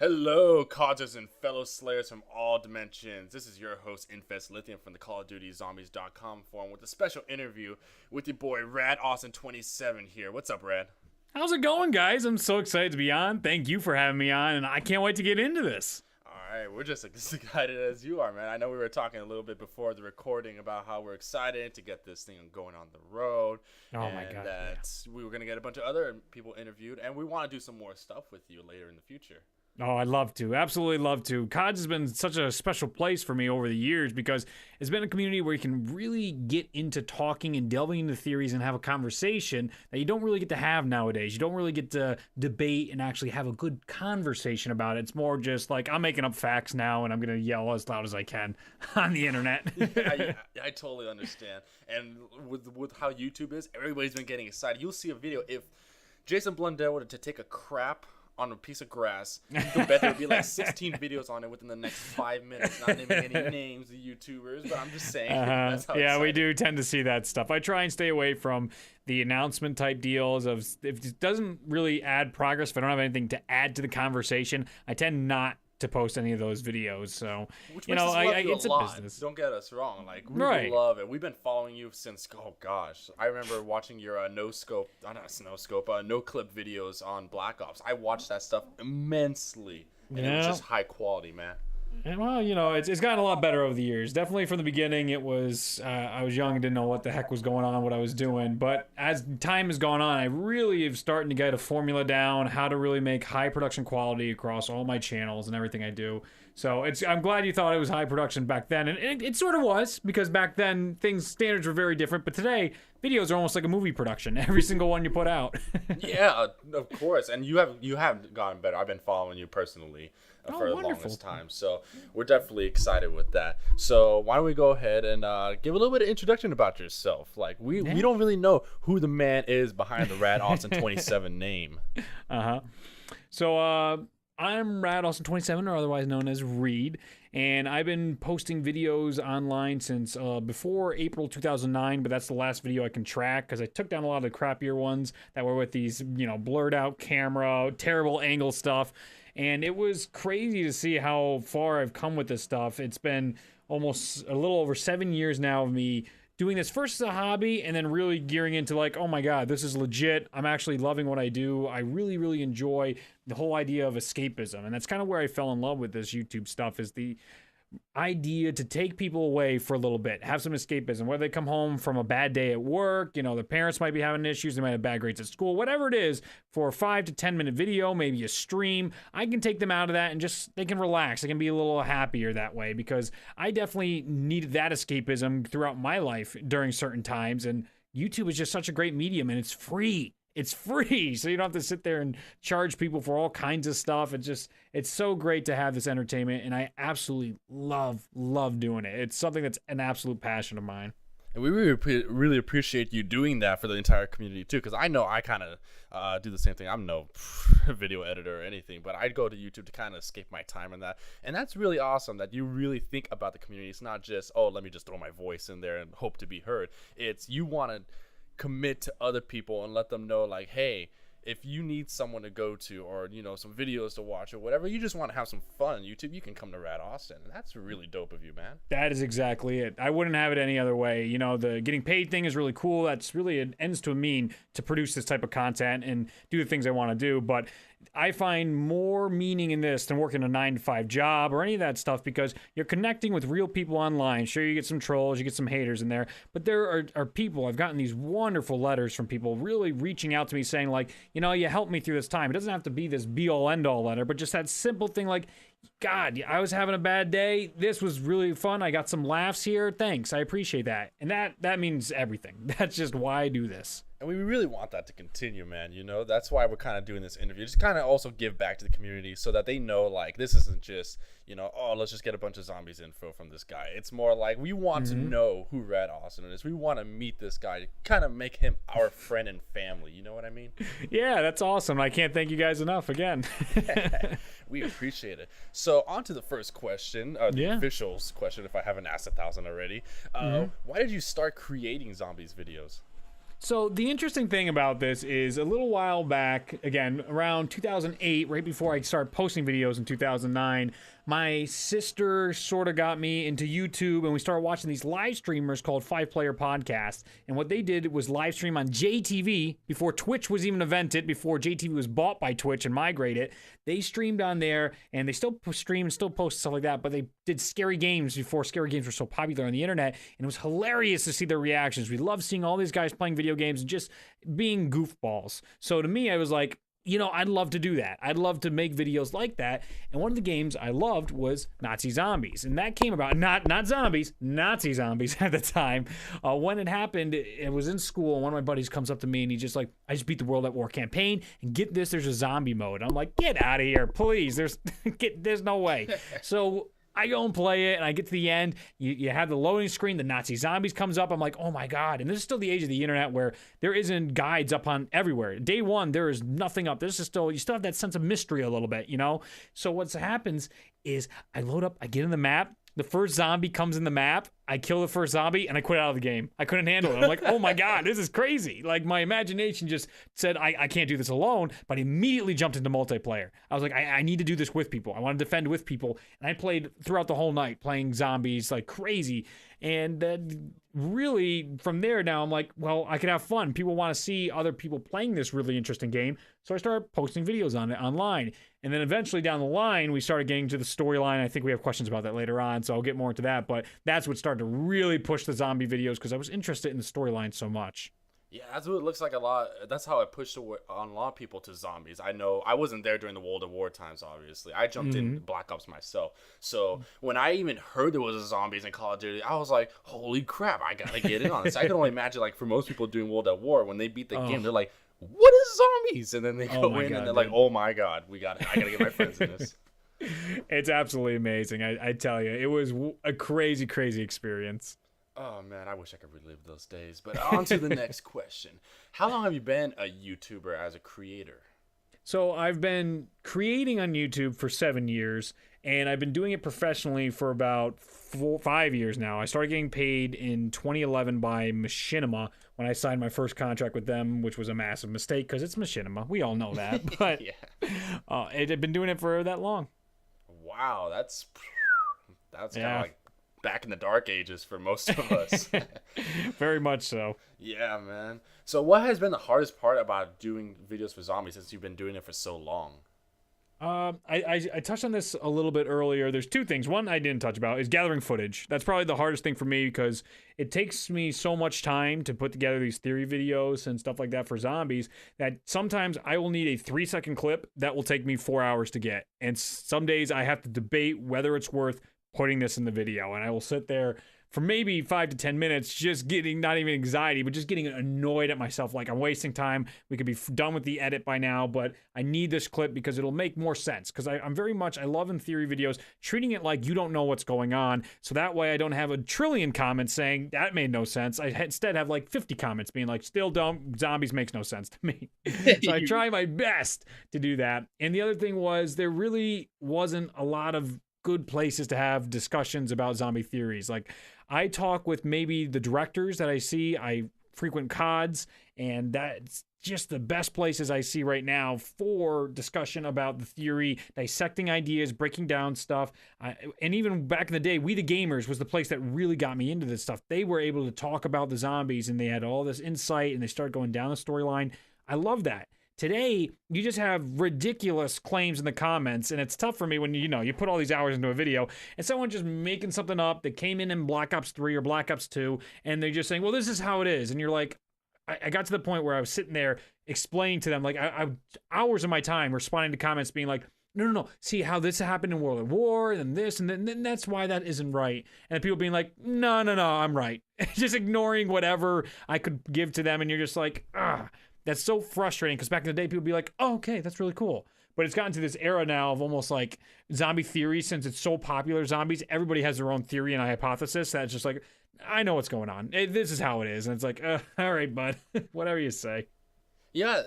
Hello, causers and fellow slayers from all dimensions. This is your host, Infest Lithium from the Call of Duty Zombies.com forum with a special interview with your boy, RadAustin27 here. What's up, Rad? How's it going, guys? I'm so excited to be on. Thank you for having me on, and I can't wait to get into this. All right, we're just as excited as you are, man. I know we were talking a little bit before the recording about how we're excited to get this thing going on the road. Oh, my God. That we were going to get a bunch of other people interviewed, and we want to do some more stuff with you later in the future. Oh, I'd love to. Absolutely love to. CODS has been such a special place for me over the years because it's been a community where you can really get into talking and delving into theories and have a conversation that you don't really get to have nowadays. You don't really get to debate and actually have a good conversation about it. It's more just like, I'm making up facts now and I'm going to yell as loud as I can on the internet. I totally understand. And with how YouTube is, everybody's been getting excited. You'll see a video. If Jason Blundell were to take a crap on a piece of grass, you can bet there'll be like 16 videos on it within the next 5 minutes. Not naming any names of YouTubers, but I'm just saying. That's how yeah, we do tend to see that stuff. I try and stay away from the announcement type deals of if it doesn't really add progress, if I don't have anything to add to the conversation, I tend not to post any of those videos. So, which you know, it's a business. Don't get us wrong. Like, we Right. love it. We've been following you since, oh gosh. I remember watching your no clip videos on Black Ops. I watched that stuff immensely. And it was just high quality, man. And well, you know, it's gotten a lot better over the years. Definitely from the beginning, it was, I was young and didn't know what the heck was going on, what I was doing. But as time has gone on, I really am starting to get a formula down, how to really make high production quality across all my channels and everything I do. So I'm glad you thought it was high production back then. And it sort of was, because back then, standards were very different. But today, videos are almost like a movie production, every single one you put out. Yeah, of course. And you have gotten better. I've been following you personally for the longest time. So we're definitely excited with that. So why don't we go ahead and give a little bit of introduction about yourself. Like, we don't really know who the man is behind the RadAustin27 name. So I'm RadAustin27, or otherwise known as Reed, and I've been posting videos online since before April 2009, but that's the last video I can track because I took down a lot of the crappier ones that were with these, you know, blurred out camera, terrible angle stuff, and it was crazy to see how far I've come with this stuff. It's been almost a little over 7 years now of me doing this first as a hobby and then really gearing into like, oh my God, this is legit. I'm actually loving what I do. I really, really enjoy the whole idea of escapism. And that's kind of where I fell in love with this YouTube stuff, is the idea to take people away for a little bit, have some escapism, whether they come home from a bad day at work, you know, their parents might be having issues, they might have bad grades at school, whatever it is, for a 5 to 10 minute video, maybe a stream, I can take them out of that and just, they can relax. They can be a little happier that way, because I definitely needed that escapism throughout my life during certain times. And YouTube is just such a great medium, and it's free. It's free, so you don't have to sit there and charge people for all kinds of stuff. It's so great to have this entertainment, and I absolutely love doing it. It's something that's an absolute passion of mine. And we really appreciate you doing that for the entire community too, because I know I kind of do the same thing. I'm no video editor or anything, but I go to YouTube to kind of escape my time in that. And that's really awesome that you really think about the community. It's not just, oh, let me just throw my voice in there and hope to be heard. It's you want to commit to other people and let them know, like, hey, if you need someone to go to, or, you know, some videos to watch or whatever, you just want to have some fun on YouTube, you can come to RadAustin. And that's really dope of you, man. That is exactly it. I wouldn't have it any other way. You know, the getting paid thing is really cool. That's really an ends to a mean to produce this type of content and do the things I want to do. But I find more meaning in this than working a 9-to-5 job or any of that stuff, because you're connecting with real people online. Sure, you get some trolls, you get some haters in there, but there are people. I've gotten these wonderful letters from people really reaching out to me saying, like, you know, you helped me through this time. It doesn't have to be this be-all, end-all letter, but just that simple thing like, God, I was having a bad day. This was really fun. I got some laughs here. Thanks. I appreciate that. And that means everything. That's just why I do this. And we really want that to continue, man. You know, that's why we're kind of doing this interview. Just kind of also give back to the community so that they know, like, this isn't just, you know, oh, let's just get a bunch of zombies info from this guy. It's more like we want to know who RadAustin is. We want to meet this guy to kind of make him our friend and family. You know what I mean? Yeah, that's awesome. I can't thank you guys enough again. We appreciate it. So on to the first question, the official's question, if I haven't asked 1,000 already. Why did you start creating zombies videos? So the interesting thing about this is a little while back, again, around 2008, right before I started posting videos in 2009, my sister sort of got me into YouTube, and we started watching these live streamers called 5-Player Podcast. And what they did was live stream on JTV before Twitch was even invented, before JTV was bought by Twitch and migrated. They streamed on there, and they still stream, still post stuff like that, but they did scary games before scary games were so popular on the internet, and it was hilarious to see their reactions. We love seeing all these guys playing video games and just being goofballs. So to me, I was like, you know, I'd love to do that. I'd love to make videos like that. And one of the games I loved was Nazi Zombies. And that came about, not zombies, Nazi zombies at the time. When it happened, it was in school, and one of my buddies comes up to me, and he's just like, I just beat the World at War campaign, and get this, there's a zombie mode. I'm like, get out of here, please. There's no way. So I go and play it, and I get to the end. You have the loading screen. The Nazi zombies comes up. I'm like, oh my God. And this is still the age of the internet where there isn't guides up on everywhere. Day one, there is nothing up. This is still, you still have that sense of mystery a little bit, you know? So what happens is I load up, I get in the map. The first zombie comes in the map. I kill the first zombie, and I quit out of the game. I couldn't handle it. I'm like, oh my God, this is crazy. Like, my imagination just said, I can't do this alone, but I immediately jumped into multiplayer. I was like, I need to do this with people. I want to defend with people. And I played throughout the whole night, playing zombies like crazy. And then really, from there now, I'm like, well, I could have fun. People want to see other people playing this really interesting game. So I started posting videos on it online. And then eventually down the line, we started getting to the storyline. I think we have questions about that later on, so I'll get more into that. But that's what started to really push the zombie videos, because I was interested in the storyline so much. Yeah, that's what it looks like a lot. That's how I pushed on a lot of people to zombies. I know I wasn't there during the World at War times, obviously. I jumped in Black Ops myself. So when I even heard there was a zombies in Call of Duty, I was like, holy crap, I gotta get in on this. I can only imagine, like, for most people doing World at War, when they beat the game, they're like, what is zombies? And then they go in and they're like, oh my God, I gotta get my friends in this. It's absolutely amazing. I tell you, it was a crazy, crazy experience. Oh man, I wish I could relive those days. But on to the next question. How long have you been a YouTuber as a creator? So I've been creating on YouTube for 7 years, and I've been doing it professionally for about 5 years now. I started getting paid in 2011 by Machinima when I signed my first contract with them, which was a massive mistake because it's Machinima. We all know that. But I've been doing it for that long. Wow, that's kind of like back in the dark ages for most of us. Very much so. Yeah, man. So what has been the hardest part about doing videos for zombies since you've been doing it for so long? I touched on this a little bit earlier. There's two things. One I didn't touch about is gathering footage. That's probably the hardest thing for me because it takes me so much time to put together these theory videos and stuff like that for zombies that sometimes I will need a 3-second clip that will take me 4 hours to get. And some days I have to debate whether it's worth putting this in the video, and I will sit there for maybe 5 to 10 minutes just getting, not even anxiety, but just getting annoyed at myself, like I'm wasting time. We could be done with the edit by now, but I need this clip because it'll make more sense, because I'm very much, I love in theory videos treating it like you don't know what's going on, so that way I don't have a trillion comments saying that made no sense. I instead have like 50 comments being like, still don't, zombies makes no sense to me. So I try my best to do that. And the other thing was, there really wasn't a lot of good places to have discussions about zombie theories. Like, I talk with maybe the directors that I see. I frequent CODs, and that's just the best places I see right now for discussion about the theory, dissecting ideas, breaking down stuff. And even back in the day, We the Gamers was the place that really got me into this stuff. They were able to talk about the zombies, and they had all this insight, and they started going down the storyline. I love that. Today, you just have ridiculous claims in the comments, and it's tough for me when, you put all these hours into a video, and someone just making something up that came in Black Ops 3 or Black Ops 2, and they're just saying, well, this is how it is. And you're like, I got to the point where I was sitting there explaining to them, like, I hours of my time responding to comments being like, no, see how this happened in World at War, and this, and then that's why that isn't right. And people being like, no, I'm right. Just ignoring whatever I could give to them, and you're just like, that's so frustrating, because back in the day, people would be like, oh, okay, that's really cool. But it's gotten to this era now of almost like zombie theory, since it's so popular, zombies, everybody has their own theory and a hypothesis that's just like, I know what's going on. This is how it is. And it's like, all right, bud, whatever you say. Yeah,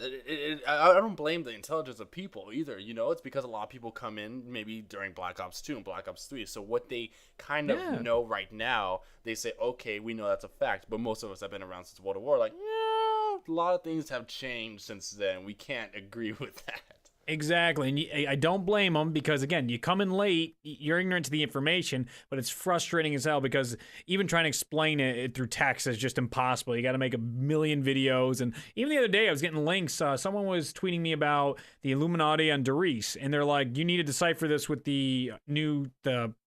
I don't blame the intelligence of people either. It's because a lot of people come in maybe during Black Ops 2 and Black Ops 3. So what they kind of know right now, they say, okay, we know that's a fact. But most of us have been around since World at War, like, yeah, a lot of things have changed since then. We can't agree with that. Exactly, and I don't blame them because, again, you come in late, you're ignorant to the information, but it's frustrating as hell because even trying to explain it through text is just impossible. You got to make a million videos, and even the other day I was getting links. Someone was tweeting me about the Illuminati on Doris, and they're like, you need to decipher this with the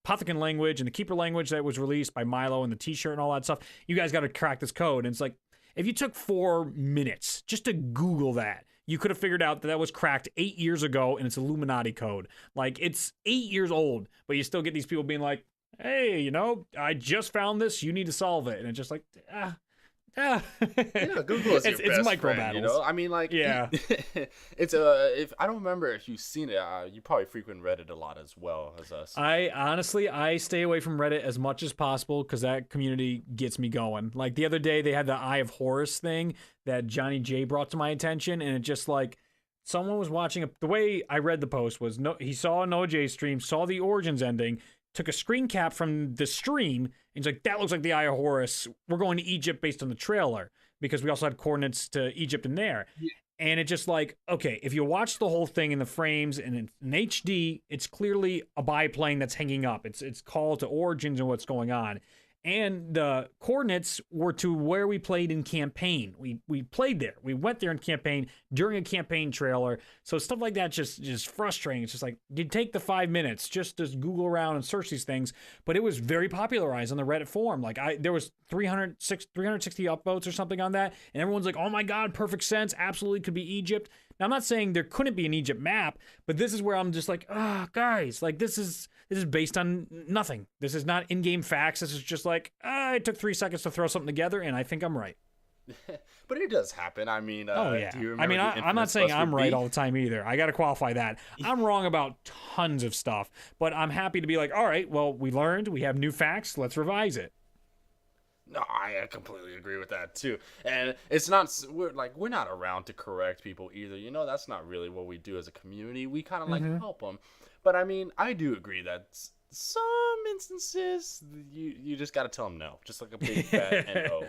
Pothican language and the Keeper language that was released by Milo and the T-shirt and all that stuff. You guys got to crack this code, and it's like, if you took 4 minutes just to Google that, you could have figured out that that was cracked 8 years ago and it's Illuminati code. Like, it's 8 years old, but you still get these people being like, hey, you know, I just found this, you need to solve it. And it's just like, Yeah, Google is your best micro friend, battles. you know? I mean, like, Yeah. it's if I don't remember if you've seen it, you probably frequent Reddit a lot as well as us. I stay away from Reddit as much as possible because that community gets me going. Like, the other day they had the Eye of Horus thing that Johnny J brought to my attention, and it just, like, someone was watching the way I read the post was, he saw a Noah J stream, saw the Origins ending, took a screen cap from the stream, and he's like, that looks like the Eye of Horus. We're going to Egypt based on the trailer, because we also had coordinates to Egypt in there. Yeah. And it's just like, okay, if you watch the whole thing in the frames and in HD, it's clearly a biplane that's hanging up. It's called to Origins and what's going on. And the coordinates were to where we played in campaign. We played there. We went there in campaign during a campaign trailer. So stuff like that just frustrating. It's just like, you take the 5 minutes just to Google around and search these things. But it was very popularized on the Reddit forum. Like, there was 360 upvotes or something on that. And everyone's like, oh my God, perfect sense. Absolutely could be Egypt. Now, I'm not saying there couldn't be an Egypt map, but this is where I'm just like, guys, like, this is based on nothing. This is not in-game facts. This is just like, it took 3 seconds to throw something together, and I think I'm right. But it does happen. I mean, oh yeah. Do you remember I mean, I'm not saying I'm right all the time either. I got to qualify that. I'm wrong about tons of stuff, but I'm happy to be like, all right, well, we learned, we have new facts, let's revise it. No, I completely agree with that too. And it's not, we're not around to correct people either. You know, that's not really what we do as a community. We kind of like help them. But I mean, I do agree that some instances you just got to tell them no, just like a big fat no.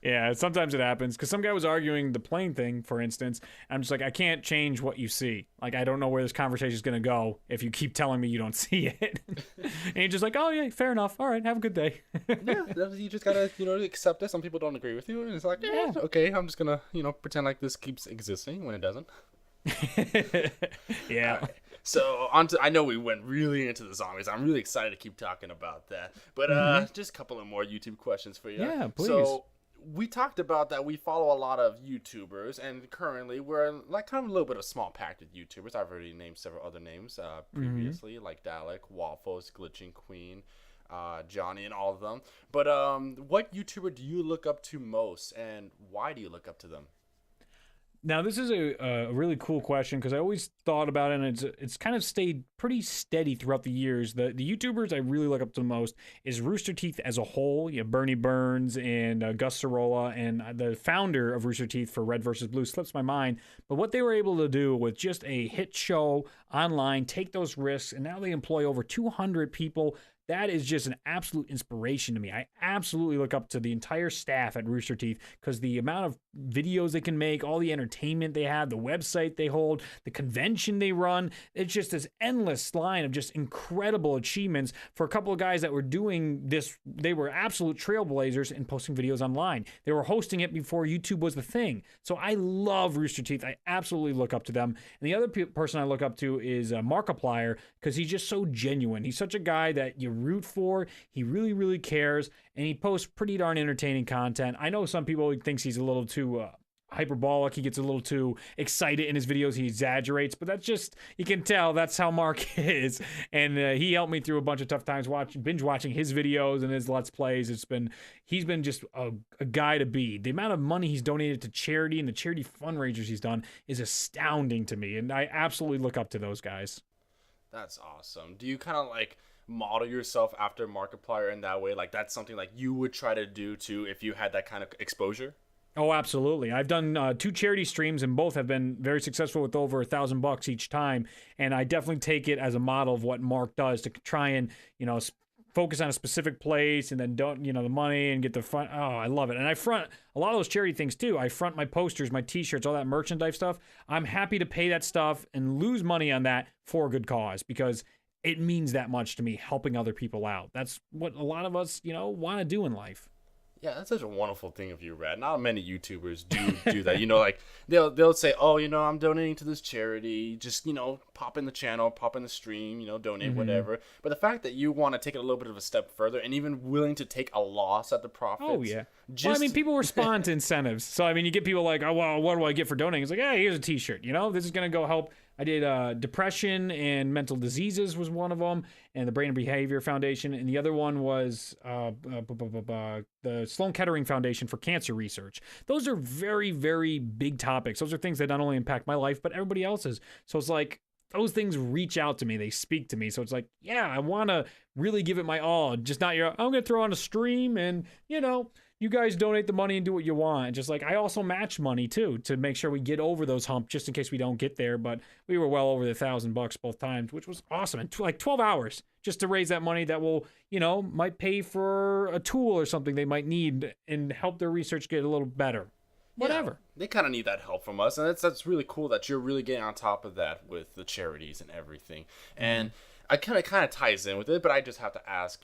Yeah, sometimes it happens because some guy was arguing the plane thing, for instance. I'm just like, I can't change what you see. Like, I don't know where this conversation is going to go if you keep telling me you don't see it. And you're just like, oh yeah, fair enough. All right, have a good day. Yeah, you just gotta accept it. Some people don't agree with you, and it's like, yeah, okay, I'm just gonna pretend like this keeps existing when it doesn't. Yeah. Right. So I know we went really into the zombies. I'm really excited to keep talking about that. But just a couple of more YouTube questions for you. Yeah, please. So we talked about that we follow a lot of YouTubers, and currently we're like kind of a little bit of small packed with YouTubers. I've already named several other names previously, like Dalek, Waffles, Glitching Queen, Johnny, and all of them. But what YouTuber do you look up to most, and why do you look up to them? Now, this is a really cool question because I always thought about it, and it's kind of stayed pretty steady throughout the years. The YouTubers I really look up to the most is Rooster Teeth as a whole. You have Bernie Burns and Gus Sorolla, and the founder of Rooster Teeth for Red vs. Blue slips my mind. But what they were able to do with just a hit show online, take those risks, and now they employ over 200 people. That is just an absolute inspiration to me. I absolutely look up to the entire staff at Rooster Teeth because the amount of videos they can make, all the entertainment they have, the website they hold, the convention they run, it's just this endless line of just incredible achievements for a couple of guys that were doing this. They were absolute trailblazers in posting videos online. They were hosting it before YouTube was the thing. So I love Rooster Teeth. I absolutely look up to them. And the other person I look up to is Markiplier because he's just so genuine. He's such a guy that you root for. He really, really cares, and he posts pretty darn entertaining content. I know some people thinks he's a little too hyperbolic. He gets a little too excited in his videos. He exaggerates, but that's just, you can tell that's how Mark is. And he helped me through a bunch of tough times binge watching his videos and his Let's Plays. He's been just a guy to be. The amount of money he's donated to charity and the charity fundraisers he's done is astounding to me, and I absolutely look up to those guys. That's awesome. Do you kind of like model yourself after Markiplier in that way? Like, that's something like you would try to do too if you had that kind of exposure? Oh, absolutely. I've done 2 charity streams, and both have been very successful with over $1,000 each time. And I definitely take it as a model of what Mark does to try and, focus on a specific place and then don't, the money and get the fun. Oh, I love it. And I front a lot of those charity things too. I front my posters, my t-shirts, all that merchandise stuff. I'm happy to pay that stuff and lose money on that for a good cause because it means that much to me, helping other people out. That's what a lot of us, want to do in life. Yeah, that's such a wonderful thing of you, Rad. Not many YouTubers do that. Like they'll say, "Oh, I'm donating to this charity. Just pop in the channel, pop in the stream, donate whatever." But the fact that you want to take it a little bit of a step further and even willing to take a loss at the profits. Oh yeah. People respond to incentives. So you get people like, "Oh, well, what do I get for donating?" It's like, "Hey, here's a T-shirt. This is gonna go help." I did depression and mental diseases was one of them, and the Brain and Behavior Foundation, and the other one was the Sloan Kettering Foundation for Cancer Research. Those are very, very big topics. Those are things that not only impact my life, but everybody else's. So it's like those things reach out to me. They speak to me. So it's like, yeah, I want to really give it my all. Just not I'm going to throw on a stream and, you guys donate the money and do what you want. Just like I also match money too to make sure we get over those humps just in case we don't get there. But we were well over the $1,000 both times, which was awesome. And like 12 hours just to raise that money that will, might pay for a tool or something they might need and help their research get a little better. Whatever. Yeah, they kind of need that help from us. And that's really cool that you're really getting on top of that with the charities and everything. And I kind of ties in with it, but I just have to ask,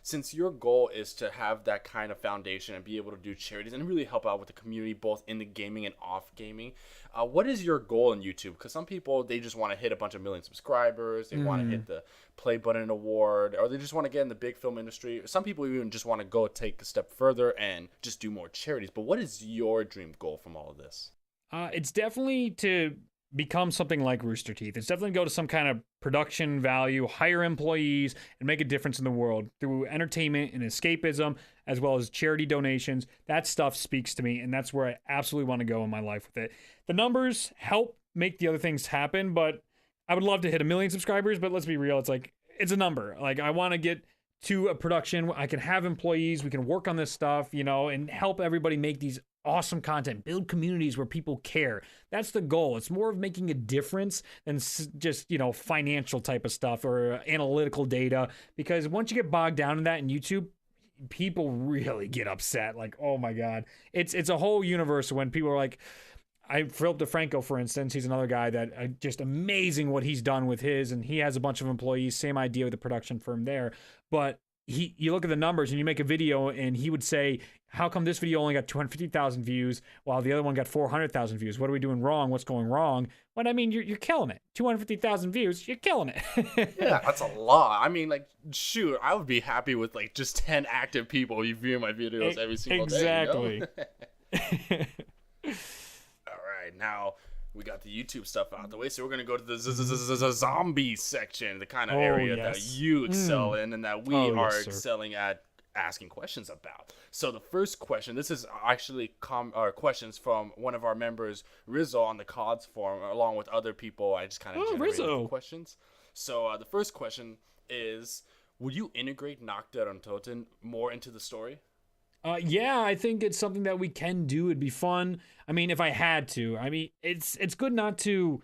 since your goal is to have that kind of foundation and be able to do charities and really help out with the community, both in the gaming and off gaming, what is your goal in YouTube? Because some people, they just want to hit a bunch of million subscribers. They want to hit the play button award, or they just want to get in the big film industry. Some people even just want to go take a step further and just do more charities. But what is your dream goal from all of this? It's definitely to become something like Rooster Teeth. It's definitely go to some kind of production value, hire employees, and make a difference in the world through entertainment and escapism, as well as charity donations. That stuff speaks to me, and that's where I absolutely want to go in my life with it. The numbers help make the other things happen, but I would love to hit 1 million subscribers, but let's be real. It's like, it's a number. Like, I want to get to a production. I can have employees. We can work on this stuff, and help everybody make these awesome content, build communities where people care. That's the goal. It's more of making a difference than just, financial type of stuff or analytical data. Because once you get bogged down in that in YouTube, people really get upset. Like, oh my God. It's a whole universe when people are like, Philip DeFranco, for instance, he's another guy that just amazing what he's done with his, and he has a bunch of employees, same idea with the production firm there. But you look at the numbers and you make a video and he would say, how come this video only got 250,000 views while the other one got 400,000 views? What are we doing wrong? What's going wrong? Well, you're killing it. 250,000 views, you're killing it. Yeah, that's a lot. Shoot, I would be happy with just 10 active people viewing my videos every single day. Exactly. All right, now we got the YouTube stuff out the way, so we're going to go to the zombie section, the kind of area that you excel in and that we are excelling at asking questions about. So the first question, this is actually questions from one of our members, Rizzo, on the CODS forum, along with other people. I just kind of generated the questions. So the first question is, would you integrate Nocta and Toten more into the story? Yeah, I think it's something that we can do. It'd be fun. If I had to. It's good not to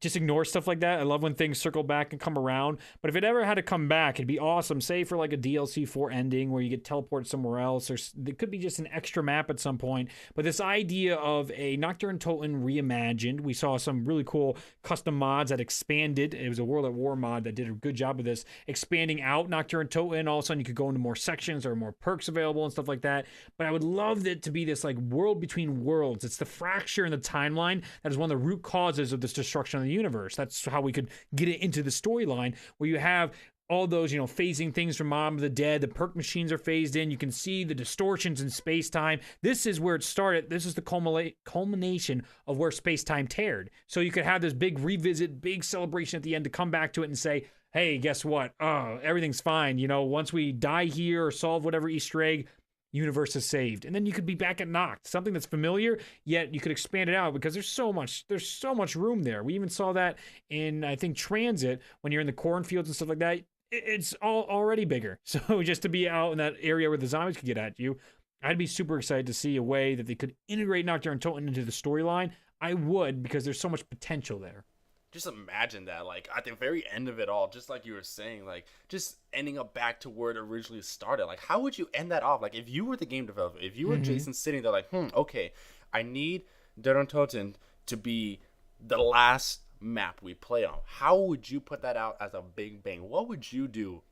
just ignore stuff like that. I love when things circle back and come around. But if it ever had to come back, it'd be awesome. Say for like a DLC 4 ending where you get teleported somewhere else, or there could be just an extra map at some point. But this idea of a Nocturne Toten reimagined, we saw some really cool custom mods that expanded. It was a World at War mod that did a good job of this, expanding out Nocturne Toten. All of a sudden you could go into more sections or more perks available and stuff like that. But I would love it to be this like world between worlds. It's the fracture in the timeline that is one of the root causes of this destruction of the universe. That's how we could get it into the storyline, where you have all those, phasing things from Mom of the Dead. The perk machines are phased in. You can see the distortions in space-time. This is where it started. This is the culmination of where space-time teared. So you could have this big revisit, big celebration at the end to come back to it and say, hey, guess what? Everything's fine. Once we die here or solve whatever Easter egg, universe is saved. And then you could be back at Noct, something that's familiar, yet you could expand it out because there's so much room there. We even saw that in, I think, Transit, when you're in the cornfields and stuff like that. It's already bigger. So just to be out in that area where the zombies could get at you, I'd be super excited to see a way that they could integrate Nocturne Toten into the storyline. I would, because there's so much potential there. just imagine that, like, at the very end of it all, just like you were saying, like, just ending up back to where it originally started. Like, how would you end that off? Like, if you were the game developer, if you were Jason sitting there like, okay, I need Toten to be the last map we play on. How would you put that out as a big bang? What would you do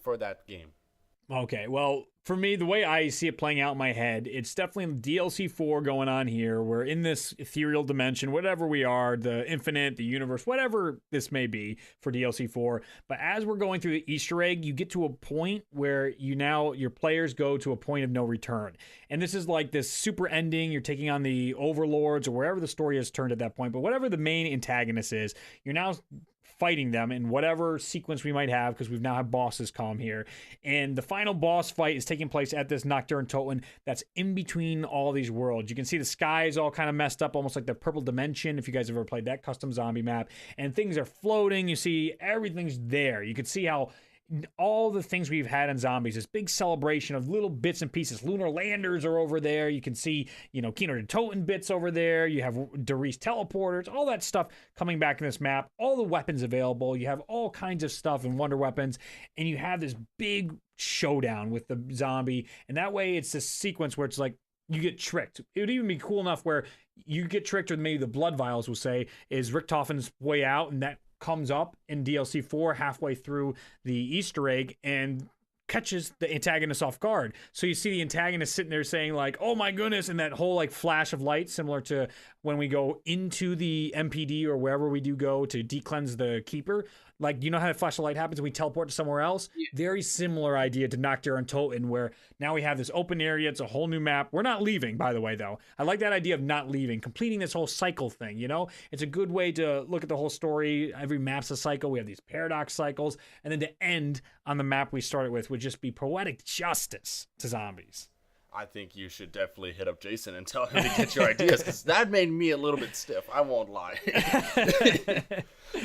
for that game? Okay, well, for me, the way I see it playing out in my head, it's definitely DLC 4 going on here. We're in this ethereal dimension, whatever we are, the infinite, the universe, whatever this may be for DLC 4. But as we're going through the Easter egg, you get to a point where your players go to a point of no return. And this is like this super ending. You're taking on the overlords or wherever the story has turned at that point. But whatever the main antagonist is, you're now fighting them in whatever sequence we might have, because we've now had bosses come here. And the final boss fight is taking place at this Nocturne Toten that's in between all these worlds. You can see the sky is all kind of messed up, almost like the Purple Dimension, if you guys have ever played that custom zombie map. And things are floating. You see everything's there. You can see how all the things we've had in Zombies, this big celebration of little bits and pieces. Lunar landers are over there. You can see, Kino de Toten bits over there. You have Derice teleporters, all that stuff coming back in this map. All the weapons available. You have all kinds of stuff and wonder weapons. And you have this big showdown with the zombie. And that way it's this sequence where it's like, you get tricked. It would even be cool enough where you get tricked, or maybe the blood vials will say, is Richtofen's way out, and that comes up in DLC 4 halfway through the Easter egg and catches the antagonist off guard. So you see the antagonist sitting there saying like, oh my goodness, and that whole like flash of light, similar to when we go into the MPD or wherever we do go to decleanse the Keeper. Like, you know how that flash of light happens when we teleport to somewhere else? Yeah. Very similar idea to Nocturne Toten, where now we have this open area. It's a whole new map. We're not leaving, by the way, though. I like that idea of not leaving, completing this whole cycle thing, It's a good way to look at the whole story. Every map's a cycle. We have these paradox cycles. And then to end on the map we started with would just be poetic justice to zombies. I think you should definitely hit up Jason and tell him to get your ideas, because that made me a little bit stiff. I won't lie.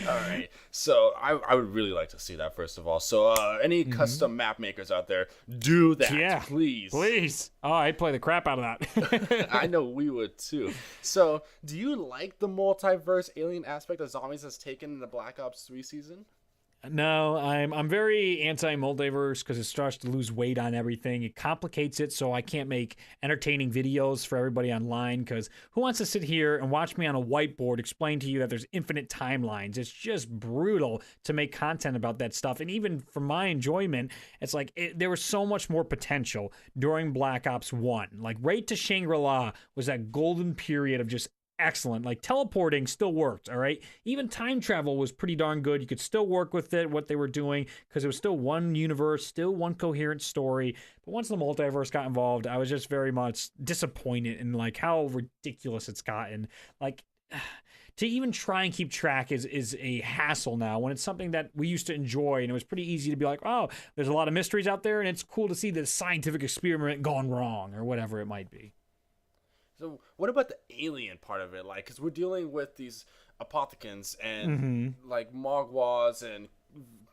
All right. So I would really like to see that, first of all. So any custom map makers out there, do that, please. Please. Oh, I'd play the crap out of that. I know we would, too. So do you like the multiverse alien aspect that Zombies has taken in the Black Ops 3 season? No, I'm very anti-multiverse because it starts to lose weight on everything. It complicates it, so I can't make entertaining videos for everybody online, because who wants to sit here and watch me on a whiteboard explain to you that there's infinite timelines? It's just brutal to make content about that stuff. And even for my enjoyment, it's like there was so much more potential during Black Ops 1. Like, Raid to Shangri-La was that golden period of just excellent. Like, teleporting still worked, all right? Even time travel was pretty darn good. You could still work with it, what they were doing, because it was still one universe, still one coherent story. But once the multiverse got involved, I was just very much disappointed in like how ridiculous it's gotten. Like, to even try and keep track is a hassle now, when it's something that we used to enjoy, and it was pretty easy to be like, oh, there's a lot of mysteries out there, and it's cool to see the scientific experiment gone wrong, or whatever it might be. So what about the alien part of it? Like, because we're dealing with these apothecans and like Mogwais and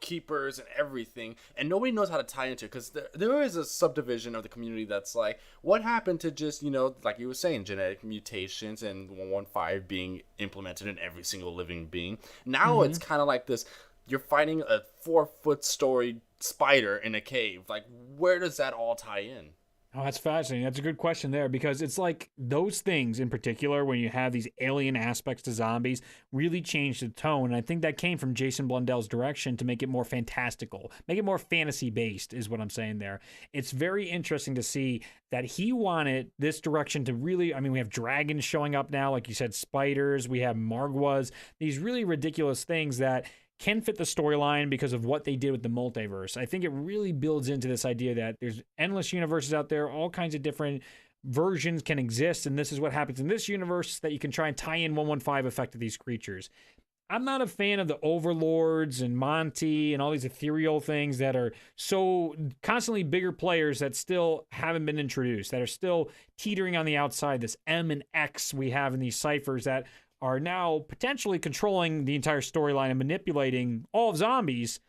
keepers and everything, and nobody knows how to tie into it, because there is a subdivision of the community that's like, what happened to just, like you were saying, genetic mutations and 115 being implemented in every single living being. Now it's kind of like this, you're fighting a 4-foot story spider in a cave. Like, where does that all tie in? Oh, that's fascinating. That's a good question there, because it's like those things in particular, when you have these alien aspects to zombies, really change the tone. And I think that came from Jason Blundell's direction to make it more fantastical, make it more fantasy-based is what I'm saying there. It's very interesting to see that he wanted this direction to really, I mean, we have dragons showing up now, like you said, spiders, we have Margwas, these really ridiculous things that can fit the storyline because of what they did with the multiverse. I think it really builds into this idea that there's endless universes out there, all kinds of different versions can exist, and this is what happens in this universe, that you can try and tie in 115 effect to these creatures. I'm not a fan of the overlords and Monty and all these ethereal things that are so constantly bigger players that still haven't been introduced, that are still teetering on the outside. This M and X we have in these ciphers that are now potentially controlling the entire storyline and manipulating all of Zombies,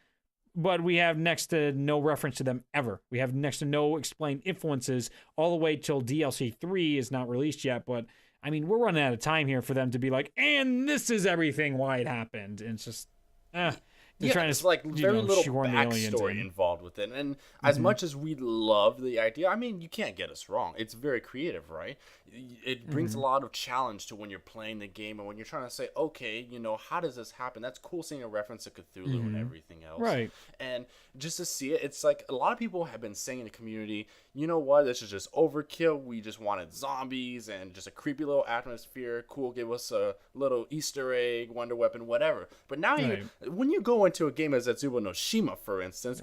but we have next to no reference to them ever. We have next to no explained influences all the way till DLC 3 is not released yet, but I mean, we're running out of time here for them to be like, and this is everything why it happened. And it's just, they're trying it's to, like very little shoehorn the aliens backstory in. involved with it. And as much as we love the idea, I mean, you can't get us wrong. It's very creative, right? It brings a lot of challenge to when you're playing the game and when you're trying to say, okay, you know, how does this happen? That's cool seeing a reference to Cthulhu and everything else. Right. And just to see it, it's like a lot of people have been saying in the community, you know what, this is just overkill. We just wanted zombies and just a creepy little atmosphere. Cool, give us a little Easter egg, wonder weapon, whatever. But now when you go into a game as Zetsubo no Shima, for instance,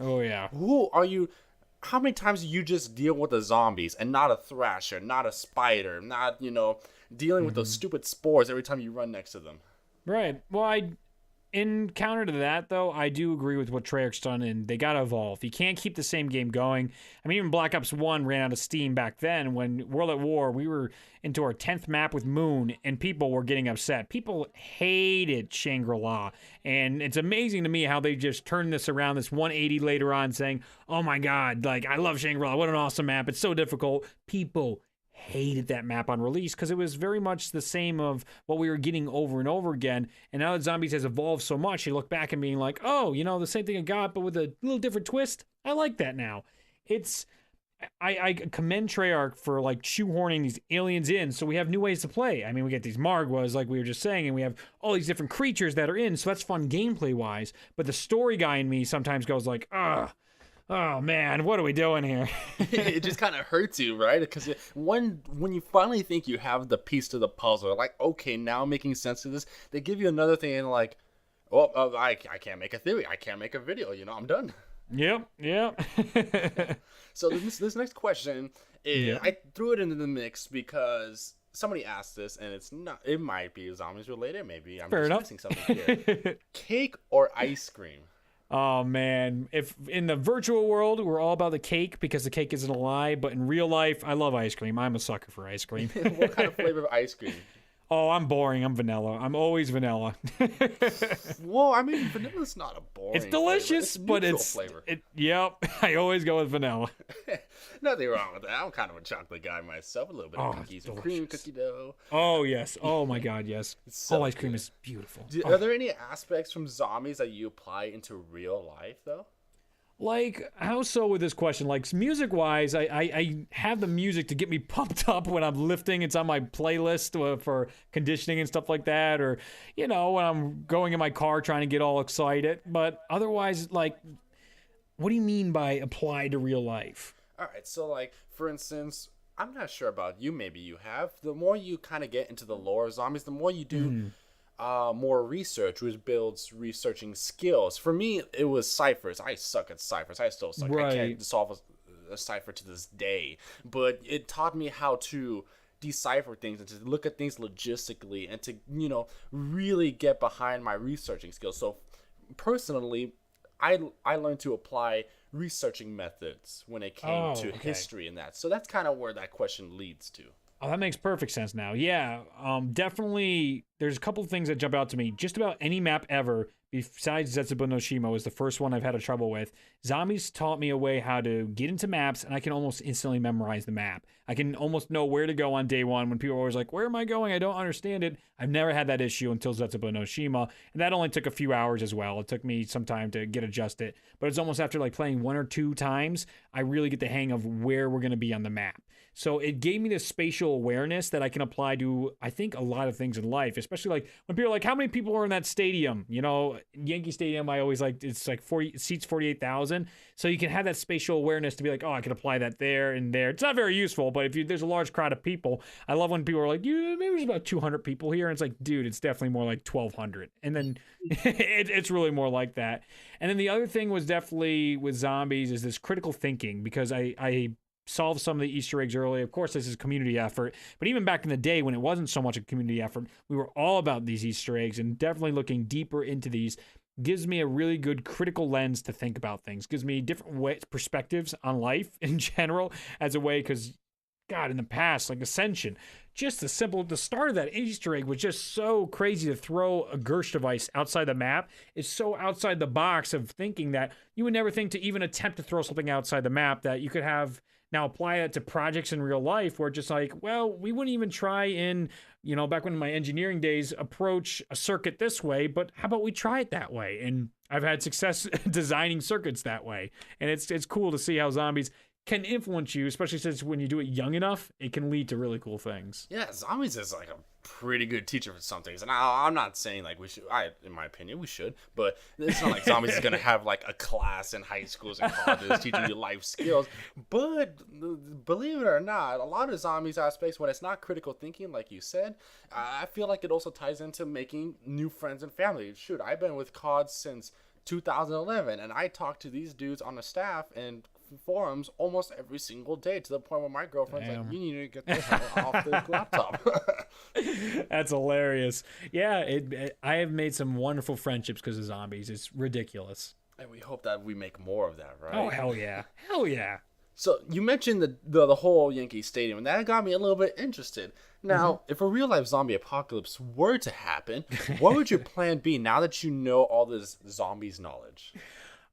how many times do you just deal with the zombies and not a thrasher, not a spider, not, you know, dealing with those stupid spores every time you run next to them? Right. Well, in counter to that, though, I do agree with what Treyarch's done, and they got to evolve. You can't keep the same game going. I mean, even Black Ops 1 ran out of steam back then. When World at War, we were into our 10th map with Moon, and people were getting upset. People hated Shangri-La, and it's amazing to me how they just turned this around, this 180 later on, saying, oh my God, like, I love Shangri-La. What an awesome map. It's so difficult. People hated that map on release because it was very much the same of what we were getting over and over again. And now that Zombies has evolved so much, you look back and being like, oh, you know, the same thing I got, but with a little different twist. I like that now. I commend Treyarch for like shoehorning these aliens in so we have new ways to play. I mean, we get these Margwas, like we were just saying, and we have all these different creatures that are in, so that's fun gameplay wise. But the story guy in me sometimes goes like, oh man, what are we doing here? It just kind of hurts you, right? Because when you finally think you have the piece to the puzzle, like, okay, now I'm making sense to this, they give you another thing and like, oh, I can't make a theory, I can't make a video, you know, I'm done. Yep. So this next question, I threw it into the mix because somebody asked this, and it might be zombies related, maybe I'm missing something here. Cake or ice cream? Oh man, if in the virtual world we're all about the cake because the cake isn't a lie, but in real life I love ice cream. I'm a sucker for ice cream. What kind of flavor of ice cream? Oh, I'm boring. I'm vanilla. I'm always vanilla. Well, I mean, vanilla's not a boring It's delicious, flavor. but it's flavor. Yep, I always go with vanilla. Nothing wrong with that. I'm kind of a chocolate guy myself. A little bit of cookies and cream, cookie dough. Oh yes. Oh my God, yes. So ice cream is beautiful. Are there any aspects from Zombies that you apply into real life though? Like, how so with this question? Like, music-wise, I have the music to get me pumped up when I'm lifting. It's on my playlist for conditioning and stuff like that. Or, you know, when I'm going in my car trying to get all excited. But otherwise, like, what do you mean by apply to real life? All right, so, like, for instance, I'm not sure about you. Maybe you have. The more you kind of get into the lore of zombies, the more you do... more research, which builds researching skills. For me, it was ciphers. I suck at ciphers. I still suck. Right. I can't solve a cipher to this day. But it taught me how to decipher things and to look at things logistically and to, you know, really get behind my researching skills. So personally, I learned to apply researching methods when it came to history and that. So that's kind of where that question leads to. Oh, that makes perfect sense now. Yeah, definitely. There's a couple of things that jump out to me. Just about any map ever, besides Zetsubo no Shima, was the first one I've had a trouble with. Zombies taught me a way how to get into maps, and I can almost instantly memorize the map. I can almost know where to go on day one when people are always like, where am I going? I don't understand it. I've never had that issue until Zetsubo no Shima, and that only took a few hours as well. It took me some time to get adjusted, but it's almost after like playing 1 or 2 times, I really get the hang of where we're going to be on the map. So it gave me this spatial awareness that I can apply to, I think, a lot of things in life, especially like when people are like, how many people are in that stadium? You know, Yankee Stadium, I always like, it's like 40 seats, 48,000. So you can have that spatial awareness to be like, oh, I can apply that there and there. It's not very useful, but if there's a large crowd of people, I love when people are like, yeah, maybe there's about 200 people here. And it's like, dude, it's definitely more like 1,200. And then it's really more like that. And then the other thing was definitely with zombies is this critical thinking, because I solve some of the Easter eggs early. Of course, this is a community effort, but even back in the day when it wasn't so much a community effort, we were all about these Easter eggs, and definitely looking deeper into these gives me a really good critical lens to think about things, gives me different perspectives on life in general as a way, because God, in the past, like Ascension, just the start of that Easter egg was just so crazy to throw a Gersh device outside the map. It's so outside the box of thinking that you would never think to even attempt to throw something outside the map that you could have Now apply that to projects in real life where it's just like, well, we wouldn't even try in, back when in my engineering days, approach a circuit this way, but how about we try it that way? And I've had success designing circuits that way. And it's cool to see how zombies can influence you, especially since when you do it young enough, it can lead to really cool things. Yeah, Zombies is like a pretty good teacher for some things. And I'm not saying like we should, in my opinion, we should, but it's not like Zombies is going to have like a class in high schools and colleges teaching you life skills. But believe it or not, a lot of Zombies aspects, when it's not critical thinking, like you said, I feel like it also ties into making new friends and family. Shoot, I've been with COD since 2011, and I talk to these dudes on the staff and forums almost every single day, to the point where my girlfriend's like, you need to get the hell off this laptop. That's hilarious. Yeah, I have made some wonderful friendships because of Zombies. It's ridiculous. And we hope that we make more of that, right? Oh, hell yeah. Hell yeah. So you mentioned the whole Yankee Stadium, and that got me a little bit interested. Now, if a real-life zombie apocalypse were to happen, what would your plan be now that you know all this zombies knowledge?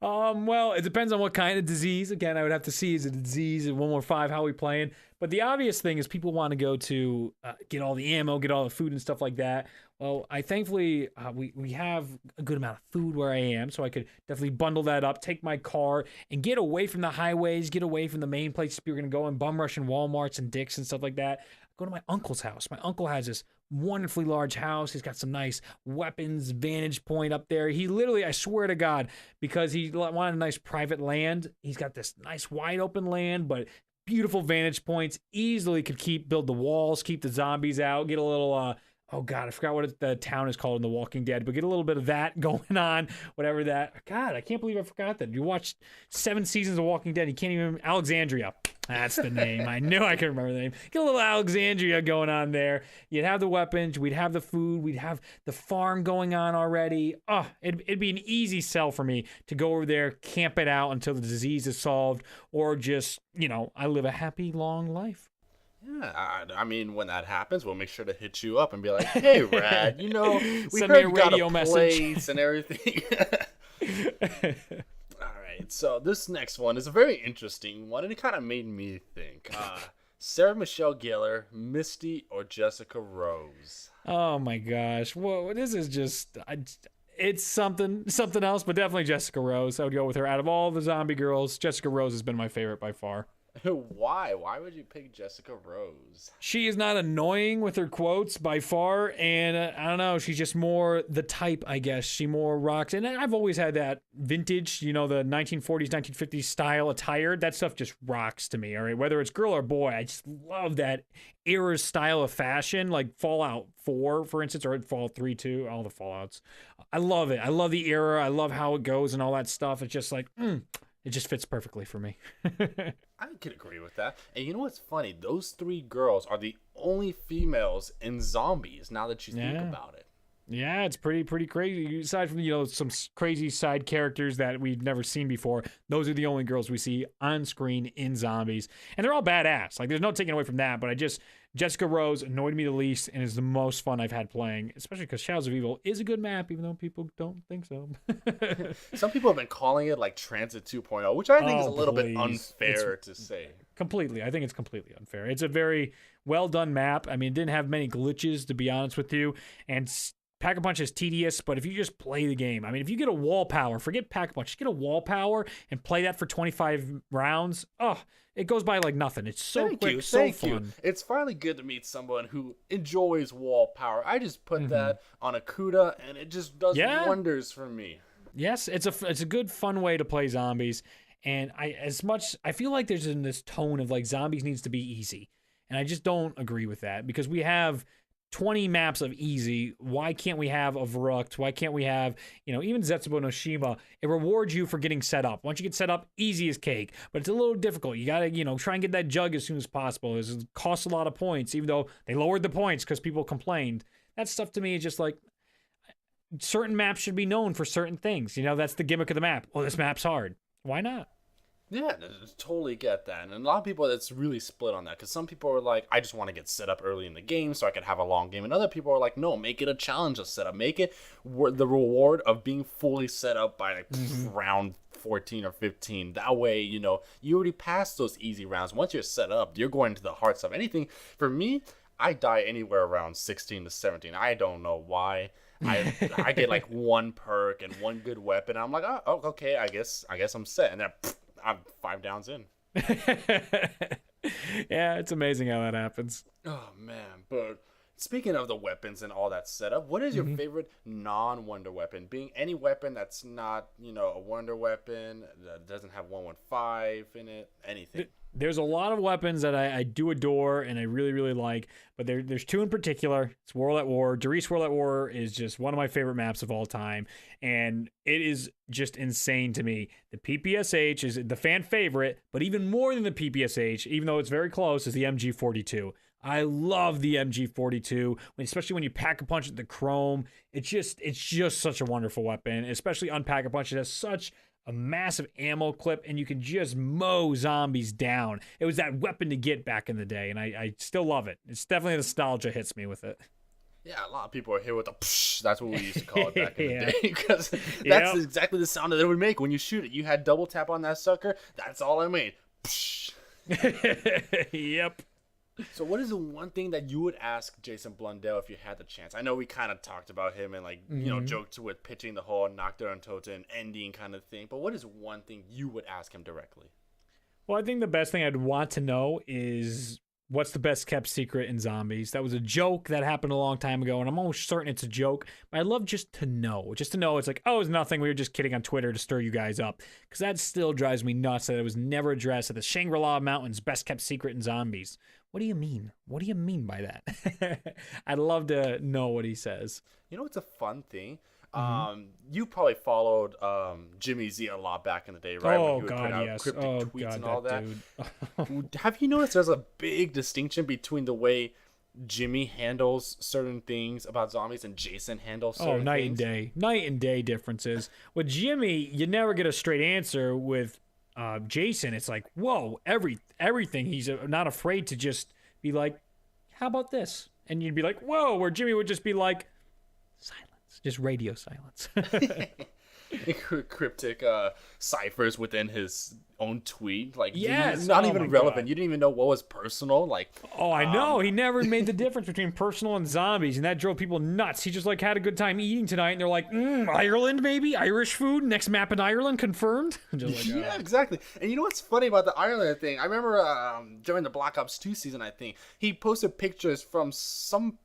Well, it depends on what kind of disease. Again, I would have to see, is it a disease in 1.5, how we playing? But the obvious thing is people want to go to get all the ammo, get all the food and stuff like that. Well, thankfully, we have a good amount of food where I am, so I could definitely bundle that up, take my car, and get away from the highways, get away from the main places people are going to go and bum rushing Walmarts and Dick's and stuff like that. Go to my uncle's house. My uncle has this wonderfully large house. He's got some nice weapons vantage point up there. He literally, I swear to God, because he wanted a nice private land, he's got this nice wide open land, but beautiful vantage points. Easily could build the walls, keep the zombies out, get a little oh God, I forgot what the town is called in The Walking Dead, but get a little bit of that going on, whatever that. God, I can't believe I forgot that. You watched 7 seasons of Walking Dead, you can't even, Alexandria. That's the name. I knew I could remember the name. Get a little Alexandria going on there. You'd have the weapons, we'd have the food, we'd have the farm going on already. Oh, it'd be an easy sell for me to go over there, camp it out until the disease is solved, or just, I live a happy, long life. Yeah, I mean, when that happens, we'll make sure to hit you up and be like, "Hey, Rad, we send heard me a you got radio a message place and everything." All right, so this next one is a very interesting one, and it kind of made me think: Sarah Michelle Gellar, Misty, or Jessica Rose? Oh my gosh! Well, this is just. It's something else, but definitely Jessica Rose. I would go with her. Out of all the zombie girls, Jessica Rose has been my favorite by far. Why? Why would you pick Jessica Rose? She is not annoying with her quotes by far, and I don't know, she's just more the type, I guess. She more rocks, and I've always had that vintage, the 1940s, 1950s style attire. That stuff just rocks to me, all right? Whether it's girl or boy, I just love that era style of fashion, like Fallout 4, for instance, or Fallout 3, too, all the Fallouts. I love it. I love the era. I love how it goes and all that stuff. It's just like, it just fits perfectly for me. I could agree with that. And you know what's funny? Those 3 girls are the only females in Zombies, now that you think about it. Yeah, it's pretty crazy. Aside from, some crazy side characters that we've never seen before, those are the only girls we see on screen in Zombies. And they're all badass. Like, there's no taking away from that, but Jessica Rose annoyed me the least and is the most fun I've had playing, especially because Shadows of Evil is a good map, even though people don't think so. Some people have been calling it like Transit 2.0, which I think is a little bit unfair to say. Completely. I think it's completely unfair. It's a very well done map. I mean, it didn't have many glitches, to be honest with you, and Pack-a-Punch is tedious, but if you just play the game, I mean, if you get a wall power, forget Pack-a-Punch, just get a wall power and play that for 25 rounds, it goes by like nothing. It's so quick, so fun. It's finally good to meet someone who enjoys wall power. I just put that on a Kuda, and it just does wonders for me. Yes, it's a good, fun way to play Zombies, and I feel like there's in this tone of like Zombies needs to be easy, and I just don't agree with that, because we have 20 maps of easy. Why can't we have a Verrucht? Why can't we have, even Zetsubo no Shima? It rewards you for getting set up. Once you get set up, easy as cake. But it's a little difficult. You got to, try and get that jug as soon as possible. It costs a lot of points, even though they lowered the points because people complained. That stuff to me is just like, certain maps should be known for certain things. That's the gimmick of the map. Well, this map's hard. Why not? Yeah, totally get that. And a lot of people, it's really split on that. Because some people are like, I just want to get set up early in the game so I can have a long game. And other people are like, no, make it a challenge of setup. Make it the reward of being fully set up by like round 14 or 15. That way, you know, you already passed those easy rounds. Once you're set up, you're going to the hard stuff. Anything, for me, I die anywhere around 16 to 17. I don't know why. I get like one perk and one good weapon. I'm like, oh, okay, I guess I'm set. And then I'm 5 downs in. Yeah, it's amazing how that happens. Oh man, but speaking of the weapons and all that setup, what is your favorite non-wonder weapon? Being any weapon that's not, you know, a wonder weapon, that doesn't have 115 in it, anything. There's a lot of weapons that I do adore and I really, really like, but there's 2 in particular. It's World at War. Doris World at War is just one of my favorite maps of all time, and it is just insane to me. The PPSH is the fan favorite, but even more than the PPSH, even though it's very close, is the MG42. I love the MG42, especially when you pack a punch at the chrome. It's just such a wonderful weapon, especially on pack a punch. It has such a massive ammo clip, and you can just mow zombies down. It was that weapon to get back in the day, and I still love it. It's definitely nostalgia hits me with it. Yeah, a lot of people are here with the psh. That's what we used to call it back in the day, because that's exactly the sound that it would make when you shoot it. You had double tap on that sucker. That's all I made. Psh. Yep. So what is the one thing that you would ask Jason Blundell if you had the chance? I know we kind of talked about him and, like, you know, joked with pitching the whole Nocturne and Totem ending kind of thing, but what is one thing you would ask him directly? Well, I think the best thing I'd want to know is what's the best kept secret in Zombies. That was a joke that happened a long time ago, and I'm almost certain it's a joke, but I'd love just to know. Just to know it's like, oh, it's nothing. We were just kidding on Twitter to stir you guys up, because that still drives me nuts that it was never addressed at the Shangri-La Mountains best kept secret in Zombies. What do you mean? What do you mean by that? I'd love to know what he says. You know, it's a fun thing. You probably followed Jimmy Z a lot back in the day, right? Oh, when he would God, put out yes. cryptic Oh, tweets God, and all that. dude. Have you noticed there's a big distinction between the way Jimmy handles certain things about zombies and Jason handles certain things? Oh, night and day differences. With Jimmy, you never get a straight answer. With Jason, it's like, whoa, everything. He's not afraid to just be like, how about this? And you'd be like, whoa, where Jimmy would just be like, silence, just radio silence. Cryptic ciphers within his own tweet, like, yes, not even relevant. God. You didn't even know what was personal. Like, oh, I know. He never made the difference between personal and zombies, and that drove people nuts. He just like had a good time eating tonight, and they're like, Ireland, maybe Irish food. Next map in Ireland confirmed. Just like, yeah, exactly. And you know what's funny about the Ireland thing? I remember during the Black Ops 2 season, I think he posted pictures from some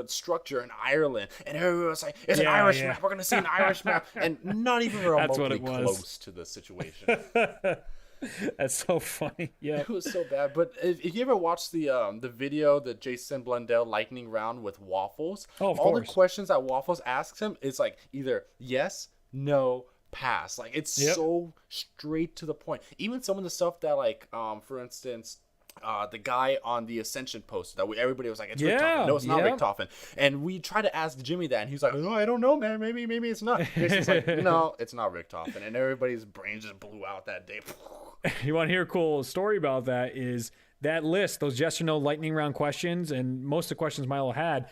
structure in Ireland, and everyone was like, it's an Irish map, we're gonna see an Irish map, and not even remotely close to the situation. That's so funny. Yeah, it was so bad. But if you ever watched the video, the Jason Blundell lightning round with Waffles, all the questions that Waffles asks him is like either yes, no, pass. Like, it's so straight to the point. Even some of the stuff that, like, for instance, the guy on the Ascension post that everybody was like, it's Richtofen. No, it's not Richtofen. And we tried to ask Jimmy that, and he was like, no, I don't know, man. Maybe it's not. Jason's like, no, it's not Richtofen. And everybody's brains just blew out that day. You want to hear a cool story about that? Is that list, those yes or no lightning round questions, and most of the questions Milo had,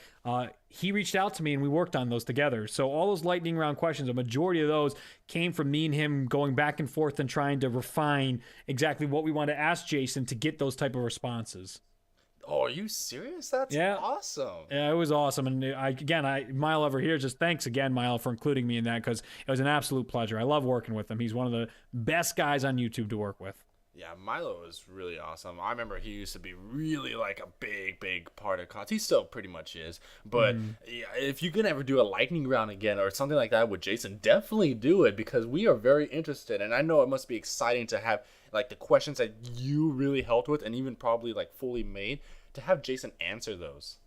he reached out to me and we worked on those together. So all those lightning round questions, a majority of those came from me and him going back and forth and trying to refine exactly what we want to ask Jason to get those type of responses. Oh, are you serious? That's awesome. Yeah, it was awesome. And Milo over here, just thanks again, Milo, for including me in that, because it was an absolute pleasure. I love working with him. He's one of the best guys on YouTube to work with. Yeah, Milo is really awesome. I remember he used to be really like a big part of COD. He still pretty much is. But yeah, if you can ever do a lightning round again or something like that with Jason, definitely do it, because we are very interested. And I know it must be exciting to have like the questions that you really helped with and even probably like fully made, to have Jason answer those.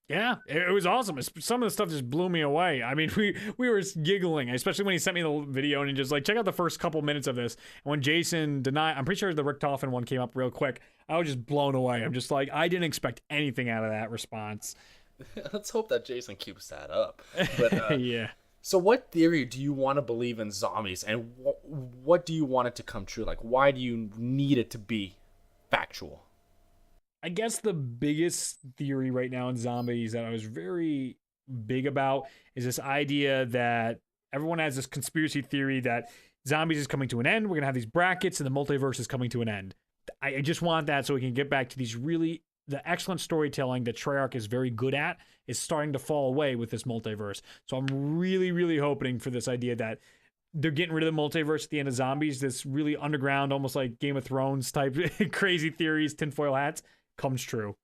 Yeah, it was awesome. Some of the stuff just blew me away. I mean, we were giggling, especially when he sent me the video and he just like, check out the first couple minutes of this. And when Jason denied, I'm pretty sure the Richtofen one came up real quick. I was just blown away. I'm just like, I didn't expect anything out of that response. Let's hope that Jason keeps that up. But yeah. So what theory do you want to believe in zombies, and what do you want it to come true? Like, why do you need it to be factual? I guess the biggest theory right now in zombies that I was very big about is this idea that everyone has this conspiracy theory that zombies is coming to an end. We're gonna have these brackets, and the multiverse is coming to an end. I just want that so we can get back to these the excellent storytelling that Treyarch is very good at is starting to fall away with this multiverse. So I'm really, really hoping for this idea that they're getting rid of the multiverse at the end of zombies. This really underground, almost like Game of Thrones type crazy theories, tinfoil hats comes true.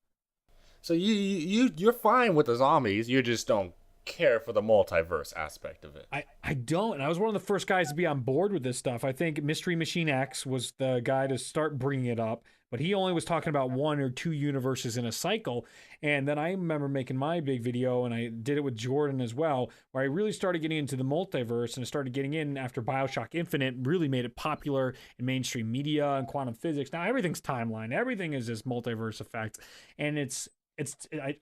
So you're fine with the zombies. You just don't care for the multiverse aspect of it. I don't. And I was one of the first guys to be on board with this stuff. I think Mystery Machine X was the guy to start bringing it up, but he only was talking about 1 or 2 universes in a cycle. And then I remember making my big video, and I did it with Jordan as well, where I really started getting into the multiverse, and I started getting in after BioShock Infinite really made it popular in mainstream media and quantum physics. Now everything's timeline. Everything is this multiverse effect. And it's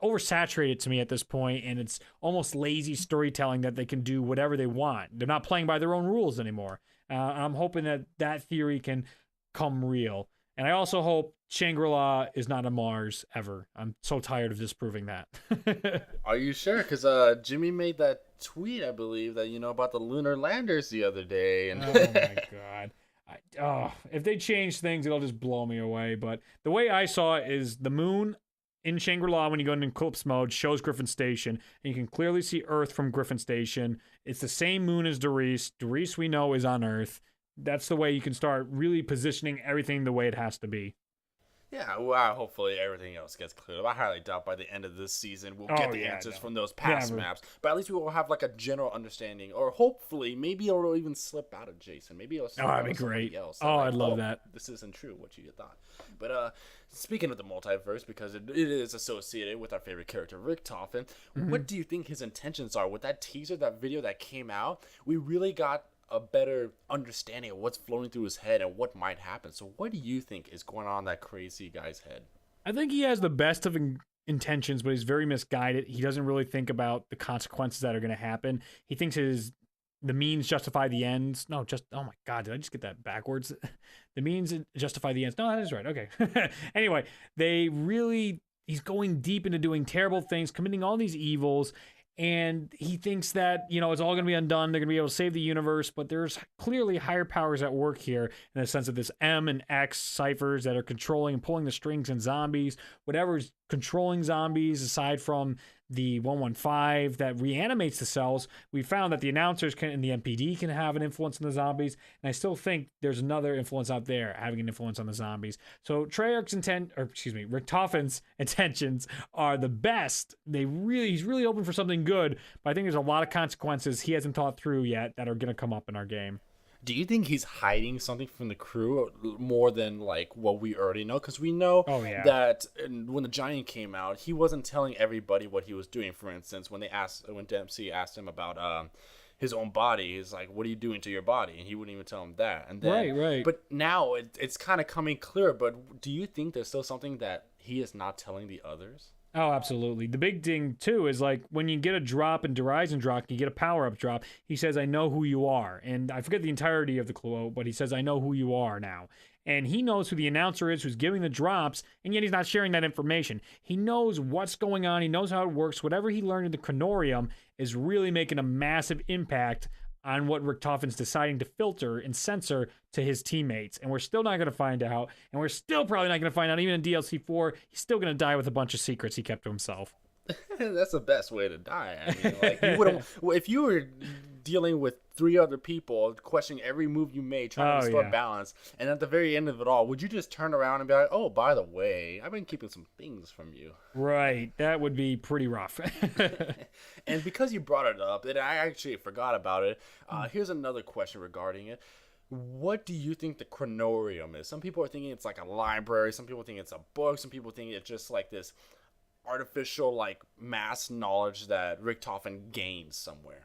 oversaturated to me at this point, and it's almost lazy storytelling that they can do whatever they want. They're not playing by their own rules anymore. I'm hoping that theory can come real. And I also hope Shangri-La is not on Mars ever. I'm so tired of disproving that. Are you sure? Because Jimmy made that tweet, I believe, that about the lunar landers the other day. And oh my god. If they change things, it'll just blow me away. But the way I saw it is the moon in Shangri-La, when you go into eclipse mode, shows Griffin Station, and you can clearly see Earth from Griffin Station. It's the same moon as Doris. Doris, we know, is on Earth. That's the way you can start really positioning everything the way it has to be. Yeah, well, hopefully everything else gets cleared up. I highly doubt by the end of this season we'll get the answers from those past maps. But at least we will have like a general understanding, or hopefully maybe it'll even slip out of Jason. Maybe it'll slip out of somebody else. I'd love that. This isn't true, what you thought. But speaking of the multiverse, because it is associated with our favorite character, Richtofen, what do you think his intentions are with that teaser, that video that came out? We really got a better understanding of what's flowing through his head and what might happen. So what do you think is going on in that crazy guy's head? I think he has the best of intentions, but he's very misguided. He doesn't really think about the consequences that are going to happen. He thinks the means justify the ends. No, oh my god, did I just get that backwards? The means justify the ends. No, that is right. Okay. Anyway, he's going deep into doing terrible things, committing all these evils. And he thinks that, it's all going to be undone. They're going to be able to save the universe. But there's clearly higher powers at work here in the sense of this M and X ciphers that are controlling and pulling the strings in zombies. Whatever's controlling zombies, aside from the 115 that reanimates the cells, we found that the announcers and the MPD can have an influence on the zombies. And I still think there's another influence out there having an influence on the zombies. So Richtofen's intentions are the best. He's really open for something good, but I think there's a lot of consequences he hasn't thought through yet that are going to come up in our game. Do you think he's hiding something from the crew more than like what we already know? Because we know that when the Giant came out, he wasn't telling everybody what he was doing. For instance, when Dempsey asked him about his own body, he's like, "What are you doing to your body?" And he wouldn't even tell him that. And then, right. But now it's kind of coming clear. But do you think there's still something that he is not telling the others? Oh, absolutely. The big thing, too, is like when you get a drop in Horizon drop, you get a power-up drop, he says, "I know who you are." And I forget the entirety of the quote, but he says, "I know who you are now." And he knows who the announcer is, who's giving the drops, and yet he's not sharing that information. He knows what's going on. He knows how it works. Whatever he learned in the Chrono Reham is really making a massive impact on what Richtofen's deciding to filter and censor to his teammates. And we're still not going to find out. And we're still probably not going to find out, even in DLC 4. He's still going to die with a bunch of secrets he kept to himself. That's the best way to die. I mean, like, you wouldn't, if you were dealing with 3 other people, questioning every move you made, trying to restore balance, and at the very end of it all, would you just turn around and be like, "Oh, by the way, I've been keeping some things from you"? Right. That would be pretty rough. And because you brought it up, and I actually forgot about it, here's another question regarding it. What do you think the Chrono Reham is? Some people are thinking it's like a library. Some people think it's a book. Some people think it's just like this artificial, like, mass knowledge that Richtofen gains somewhere.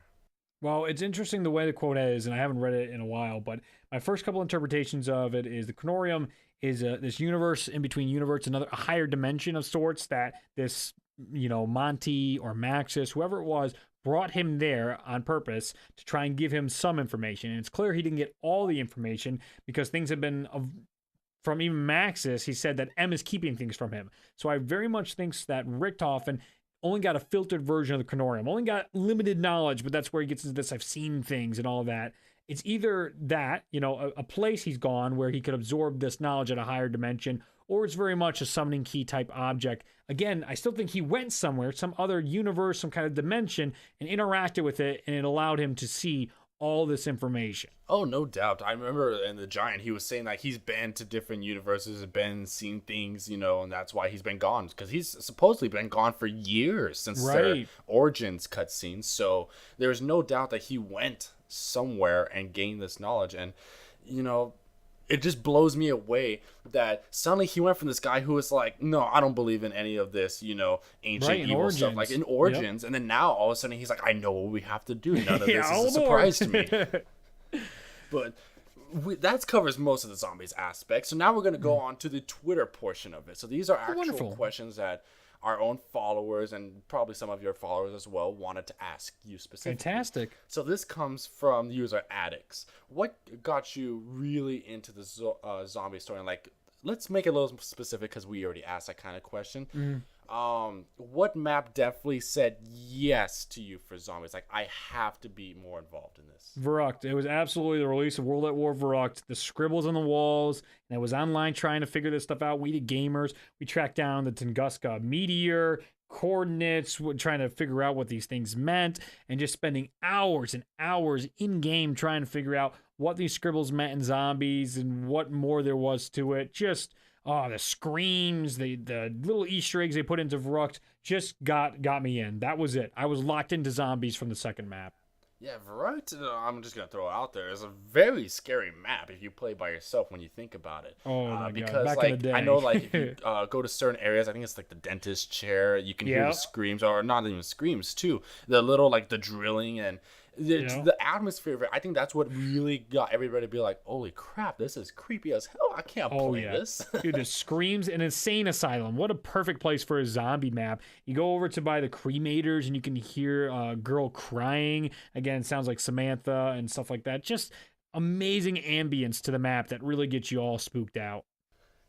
Well, it's interesting the way the quote is, and I haven't read it in a while, but my first couple interpretations of it is the Chrono Reham is this universe in between universe, a higher dimension of sorts that this, Monty or Maxis, whoever it was, brought him there on purpose to try and give him some information. And it's clear he didn't get all the information because things have been from even Maxis. He said that M is keeping things from him. So I very much think that Richtofen only got a filtered version of the Chrono Reham, only got limited knowledge, but that's where he gets into this, I've seen things and all that. It's either that, you know, a place he's gone where he could absorb this knowledge at a higher dimension, or it's very much a summoning key type object. Again, I still think he went somewhere, some other universe, some kind of dimension, and interacted with it, and it allowed him to see all this information. Oh, no doubt. I remember in The Giant, he was saying like he's been to different universes, been seen things, you know, and that's why he's been gone. Because he's supposedly been gone for years since their Origins cutscenes. So there's no doubt that he went somewhere and gained this knowledge. And, you know, it just blows me away that suddenly he went from this guy who was like, no, I don't believe in any of this, you know, ancient evil stuff, like in Origins. And then now all of a sudden he's like, I know what we have to do. None of this is a surprise to me. But that covers most of the zombies aspect. So now we're going to go on to the Twitter portion of it. So these are actual questions that our own followers and probably some of your followers as well wanted to ask you specifically. Fantastic. So this comes from user Addicts. What got you really into the zombie story? And like, let's make it a little specific because we already asked that kind of question. What map definitely said yes to you for zombies? Like, I have to be more involved in this. Verrucht. It was absolutely the release of World at War Verrucht. The scribbles on the walls, and I was online trying to figure this stuff out. We did gamers. We tracked down the Tunguska meteor coordinates, trying to figure out what these things meant, and just spending hours and hours in game trying to figure out what these scribbles meant in zombies and what more there was to it. Just the screams, the little Easter eggs they put into Verrucht just got me in. That was it. I was locked into zombies from the second map. Yeah, Verrucht, I'm just going to throw it out there, is a very scary map if you play by yourself when you think about it. Oh, my because, God. Back like, in the day. I know, like, if you go to certain areas, I think it's like the dentist chair, you can hear the screams, or not even screams, too. The little, like, the drilling and the atmosphere of it. I think that's what really got everybody to be like, holy crap, this is creepy as hell. I can't play this. Dude, the screams, an insane asylum. What a perfect place for a zombie map. You go over to by the cremators and you can hear a girl crying. Again, it sounds like Samantha and stuff like that. Just amazing ambience to the map that really gets you all spooked out.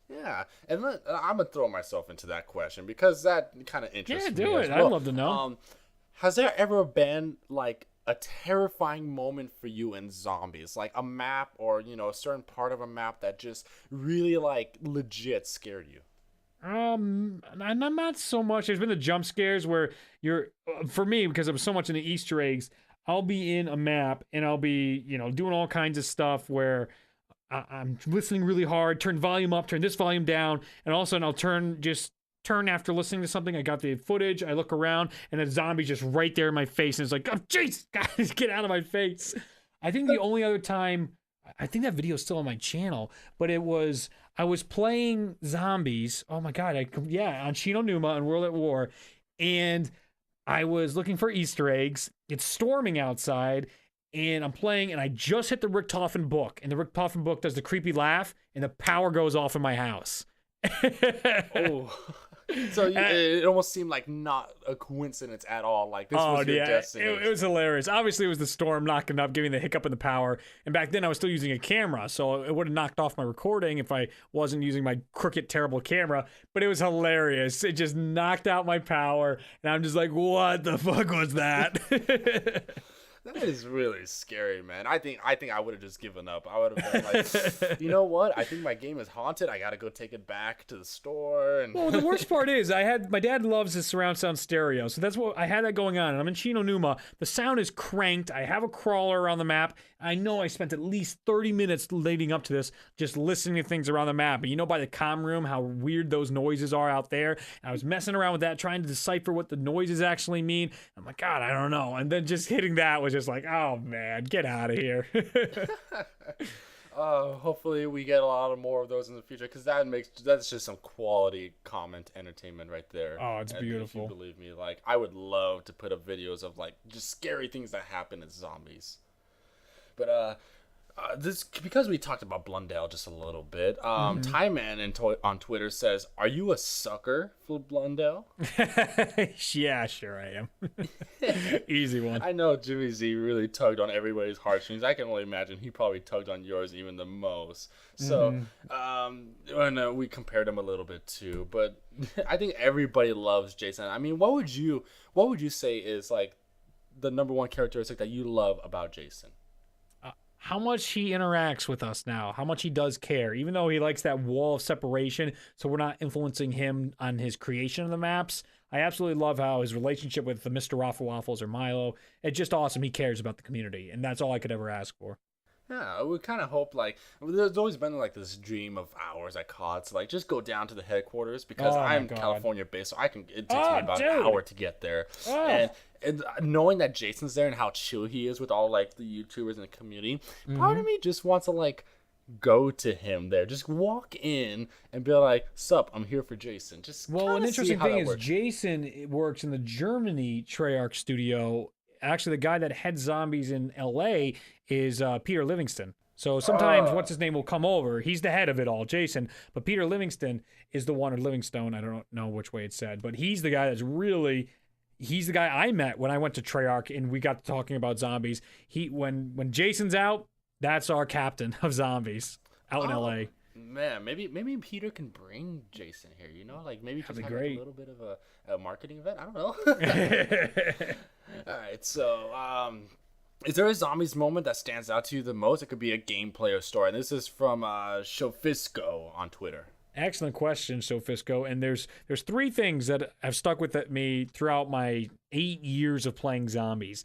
Yeah, and then, I'm going to throw myself into that question because that kind of interests me. Yeah, do it. Well. I'd love to know. Has there ever been, like, a terrifying moment for you in zombies, like a map or, you know, a certain part of a map that just really, like, legit scared you? Not so much. There's been the jump scares where you're, for me, because I'm so much into Easter eggs, I'll be in a map and I'll be, you know, doing all kinds of stuff where I'm listening really hard, turn volume up, turn this volume down, and all of a sudden I'll turn after listening to something. I got the footage, I look around, and a zombie's just right there in my face, and it's like, oh, jeez, guys, get out of my face. I think the only other time, I think that video is still on my channel, but I was playing zombies, oh my God, on Chrono Reham and World at War, and I was looking for Easter eggs. It's storming outside, and I'm playing, and I just hit the Richtofen book, and the Richtofen book does the creepy laugh, and the power goes off in my house. Oh. So it almost seemed like not a coincidence at all. Like this was your destiny. It was hilarious. Obviously, it was the storm knocking up, giving the hiccup in the power. And back then, I was still using a camera, so it would have knocked off my recording if I wasn't using my crooked, terrible camera. But it was hilarious. It just knocked out my power, and I'm just like, "What the fuck was that?" That is really scary, man. I think I would have just given up. I would have been like, you know what? I think my game is haunted. I gotta go take it back to the store. And well, the worst part is my dad loves his surround sound stereo, so that's what I had that going on. And I'm in Chrono Reham. The sound is cranked. I have a crawler around the map. I know I spent at least 30 minutes leading up to this just listening to things around the map. And you know by the comm room how weird those noises are out there. And I was messing around with that, trying to decipher what the noises actually mean. I'm like, God, I don't know. And then just hitting that was just like, oh man, get out of here. Hopefully we get a lot of more of those in the future, because that's just some quality comment entertainment right there. Oh, it's beautiful. If you believe me, like I would love to put up videos of like just scary things that happen in zombies. But This because we talked about Blundell just a little bit. Tie Man on Twitter says, "Are you a sucker for Blundell?" Yeah, sure I am. Easy one. I know Jimmy Z really tugged on everybody's heartstrings. I can only imagine he probably tugged on yours even the most. So, and we compared him a little bit too, but I think everybody loves Jason. I mean, what would you say is like the number one characteristic that you love about Jason? How much he interacts with us now, how much he does care, even though he likes that wall of separation, so we're not influencing him on his creation of the maps. I absolutely love how his relationship with the Mr. Raffle Waffles or Milo, it's just awesome. He cares about the community, and that's all I could ever ask for. Yeah, we kind of hope, like, there's always been, like, this dream of ours at COD to, like, just go down to the headquarters because I'm California-based, so it takes me about an hour to get there. And knowing that Jason's there and how chill he is with all, like, the YouTubers in the community, part of me just wants to, like, go to him there. Just walk in and be like, sup, I'm here for Jason. Just Well, an interesting thing is Jason works in the Germany Treyarch studio. Actually, the guy that heads Zombies in LA is Peter Livingston. So sometimes what's his name will come over. He's the head of it all, Jason. But Peter Livingston is the one, or Livingstone, I don't know which way it's said. But he's the guy he's the guy I met when I went to Treyarch and we got to talking about Zombies. When Jason's out, that's our captain of Zombies out in LA. Man, maybe Peter can bring Jason here, you know? Like, maybe just have like a little bit of a marketing event. I don't know. All right, so is there a Zombies moment that stands out to you the most? It could be a gameplay or story. And this is from Shofisco on Twitter. Excellent question, Sofisco. And there's three things that have stuck with me throughout my 8 years of playing Zombies.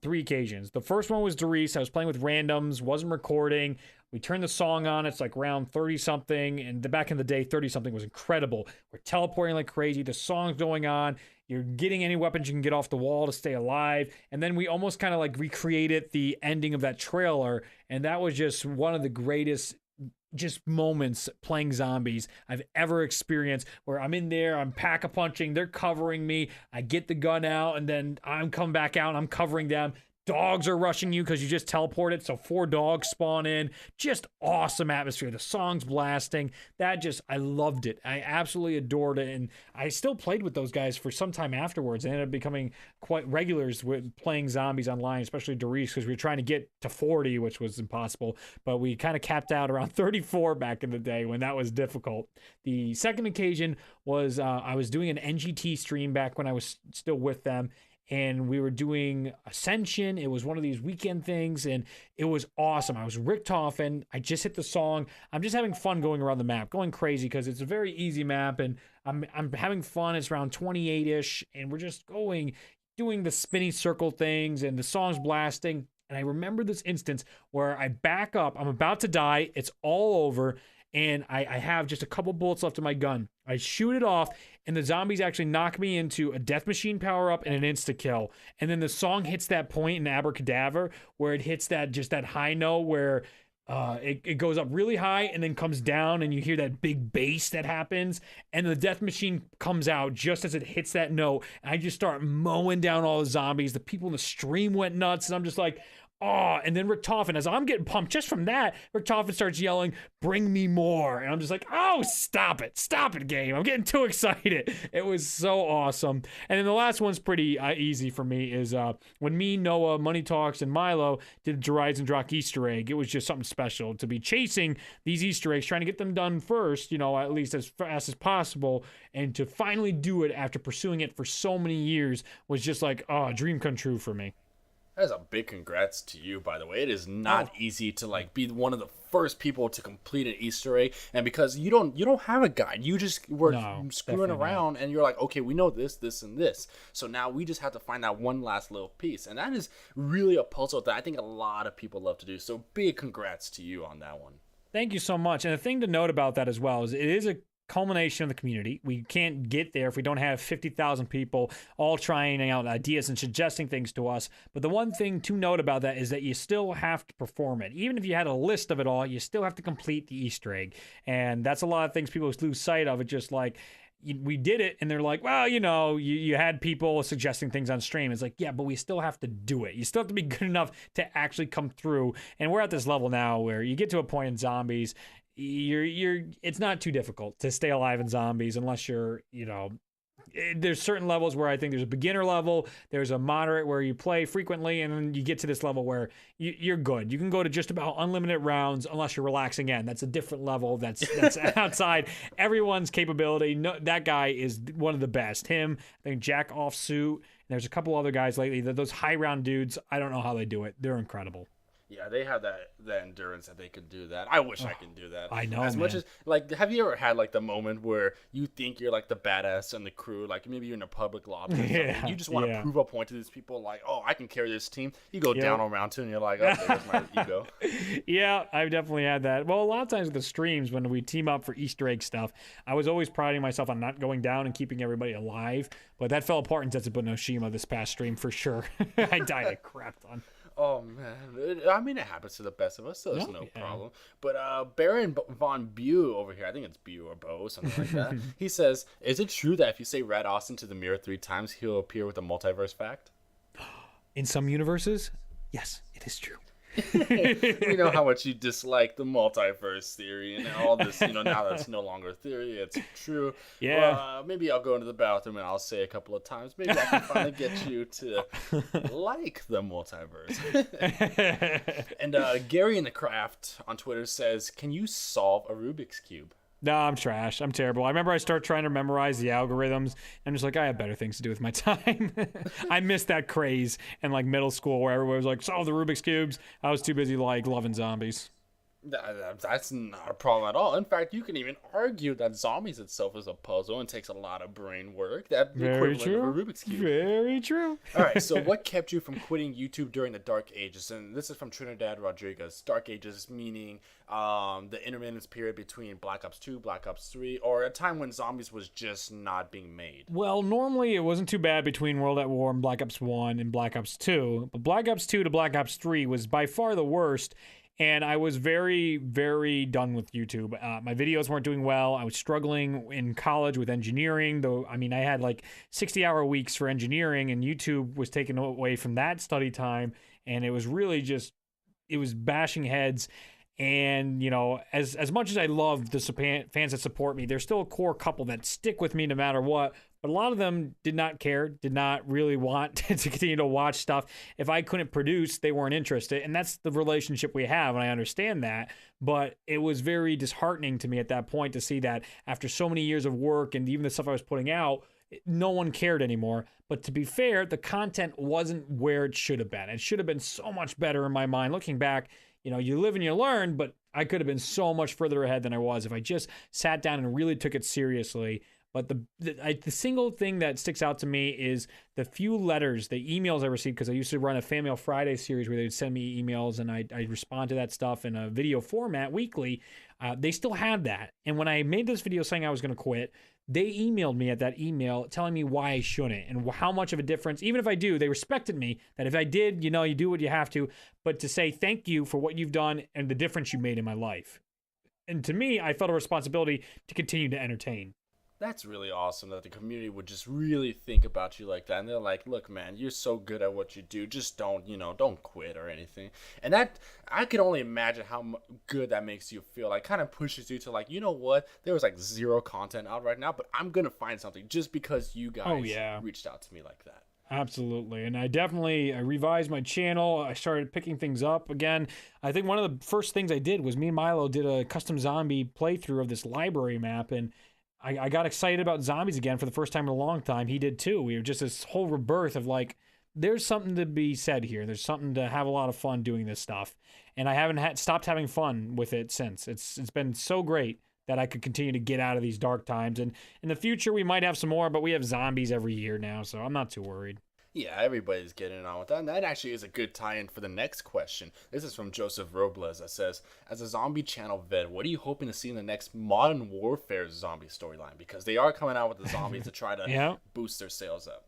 3 occasions. The first one was Doris. I was playing with randoms, wasn't recording. We turned the song on. It's like round 30-something. And back in the day, 30-something was incredible. We're teleporting like crazy. The song's going on. You're getting any weapons you can get off the wall to stay alive. And then we almost kind of like recreated the ending of that trailer. And that was just one of the greatest just moments playing Zombies I've ever experienced, where I'm in there, I'm pack-a-punching, they're covering me, I get the gun out, and then I'm coming back out and I'm covering them. Dogs are rushing you because you just teleported, so 4 dogs spawn in. Just awesome atmosphere. The song's blasting. I loved it. I absolutely adored it, and I still played with those guys for some time afterwards. They ended up becoming quite regulars with playing Zombies online, especially Doris, because we were trying to get to 40, which was impossible, but we kind of capped out around 34 back in the day when that was difficult. The second occasion was I was doing an NGT stream back when I was still with them, and we were doing Ascension. It was one of these weekend things, and it was awesome. I was Richtofen. I just hit the song. I'm just having fun going around the map, going crazy because it's a very easy map, and I'm having fun. It's around 28-ish, and we're just doing the spinny circle things, and the song's blasting. And I remember this instance where I back up. I'm about to die. It's all over, and I have just a couple bullets left in my gun. I shoot it off, and the zombies actually knock me into a death machine power-up and an insta-kill. And then the song hits that point in Abracadaver where it hits that high note where it goes up really high and then comes down, and you hear that big bass that happens, and the death machine comes out just as it hits that note, and I just start mowing down all the zombies. The people in the stream went nuts, and I'm just like, oh, and then Richtofen, as I'm getting pumped just from that, Richtofen starts yelling, bring me more. And I'm just like, oh, stop it, game. I'm getting too excited. It was so awesome. And then the last one's pretty easy for me is when me, Noah, Money Talks, and Milo did the Horizon Drock Easter egg. It was just something special to be chasing these Easter eggs, trying to get them done first, at least as fast as possible. And to finally do it after pursuing it for so many years was just like, oh, a dream come true for me. That is a big congrats to you, by the way. It is not easy to be one of the first people to complete an Easter egg, and because you don't have a guide, you just were screwing around, and you're like, okay, we know this, and this, so now we just have to find that one last little piece, and that is really a puzzle that I think a lot of people love to do. So big congrats to you on that one. Thank you so much. And the thing to note about that as well is it is a culmination of the community. We can't get there if we don't have 50,000 people all trying out ideas and suggesting things to us. But the one thing to note about that is that you still have to perform it. Even if you had a list of it all, you still have to complete the Easter egg. And that's a lot of things people lose sight of. It's just like, we did it, and they're like, well, you had people suggesting things on stream. It's like, yeah, but we still have to do it. You still have to be good enough to actually come through. And we're at this level now where you get to a point in Zombies, it's not too difficult to stay alive in Zombies unless you're, there's certain levels where I think there's a beginner level, there's a moderate where you play frequently, and then you get to this level where you're good. You can go to just about unlimited rounds unless you're relaxing in. That's a different level. That's outside everyone's capability. No, that guy is one of the best. Him, I think Jack Offsuit, and there's a couple other guys lately. Those high round dudes, I don't know how they do it. They're incredible. Yeah, they have that endurance that they could do that. I wish I could do that. I know, as much as have you ever had the moment where you think you're the badass in the crew, maybe you're in a public lobby, and you just want to prove a point to these people, oh, I can carry this team. You go down on round 2, and you're like, oh, there's my ego. Yeah, I've definitely had that. Well, a lot of times with the streams when we team up for Easter egg stuff, I was always priding myself on not going down and keeping everybody alive, but that fell apart in Tetsubo no Shima this past stream for sure. I died a crap ton. Oh man, I mean it happens to the best of us, so there's no problem. But Baron von Bew over here, I think it's Bew or Bo, something like that. He says, "Is it true that if you say RadAustin to the mirror 3 times, he'll appear with a multiverse fact?" In some universes, yes, it is true. We know how much you dislike the multiverse theory and all this. Now that's no longer a theory; it's true. Yeah. Maybe I'll go into the bathroom and I'll say a couple of times. Maybe I can finally get you to like the multiverse. And Gary in the Craft on Twitter says, "Can you solve a Rubik's cube?" No, I'm trash. I'm terrible. I remember I started trying to memorize the algorithms. I'm just like, I have better things to do with my time. I missed that craze in middle school where everybody was like, solve the Rubik's Cubes. I was too busy loving zombies. That's not a problem at all. In fact, you can even argue that Zombies itself is a puzzle and takes a lot of brain work. That Very equivalent true. of a Rubik's Cube. Very true. All right, so what kept you from quitting YouTube during the Dark Ages? And this is from Trinidad Rodriguez. Dark Ages meaning the intermittent period between Black Ops 2, Black Ops 3, or a time when Zombies was just not being made. Well, normally it wasn't too bad between World at War and Black Ops 1 and Black Ops 2. But Black Ops 2 to Black Ops 3 was by far the worst. And I was very, very done with YouTube. My videos weren't doing well. I was struggling in college with engineering, though. I mean, I had 60-hour weeks for engineering, and YouTube was taken away from that study time. And it was really it was bashing heads. And, as much as I love the fans that support me, there's still a core couple that stick with me no matter what. But a lot of them did not care, did not really want to continue to watch stuff. If I couldn't produce, they weren't interested. And that's the relationship we have, and I understand that. But it was very disheartening to me at that point to see that after so many years of work and even the stuff I was putting out, no one cared anymore. But to be fair, the content wasn't where it should have been. It should have been so much better in my mind. Looking back, you live and you learn, but I could have been so much further ahead than I was if I just sat down and really took it seriously. But the single thing that sticks out to me is the few letters, the emails I received, because I used to run a Fan Mail Friday series where they'd send me emails and I'd respond to that stuff in a video format weekly. They still had that. And when I made this video saying I was going to quit, they emailed me at that email telling me why I shouldn't and how much of a difference, even if I do, they respected me, that if I did, you do what you have to, but to say thank you for what you've done and the difference you made in my life. And to me, I felt a responsibility to continue to entertain. That's really awesome that the community would just really think about you like that. And they're like, look, man, you're so good at what you do. Just don't quit or anything. And that, I can only imagine how good that makes you feel. Kind of pushes you to you know what? There was 0 content out right now, but I'm going to find something just because you guys reached out to me like that. Absolutely. And I revised my channel. I started picking things up again. I think one of the first things I did was me and Milo did a custom zombie playthrough of this library map, and I got excited about zombies again for the first time in a long time. He did too. We were just this whole rebirth of there's something to be said here. There's something to have a lot of fun doing this stuff. And I haven't stopped having fun with it since. It's been so great that I could continue to get out of these dark times. And in the future, we might have some more, but we have zombies every year now, so I'm not too worried. Yeah, everybody's getting on with that. And that actually is a good tie-in for the next question. This is from Joseph Robles that says, as a zombie channel vet, what are you hoping to see in the next Modern Warfare zombie storyline? Because they are coming out with the zombies to try to boost their sales up.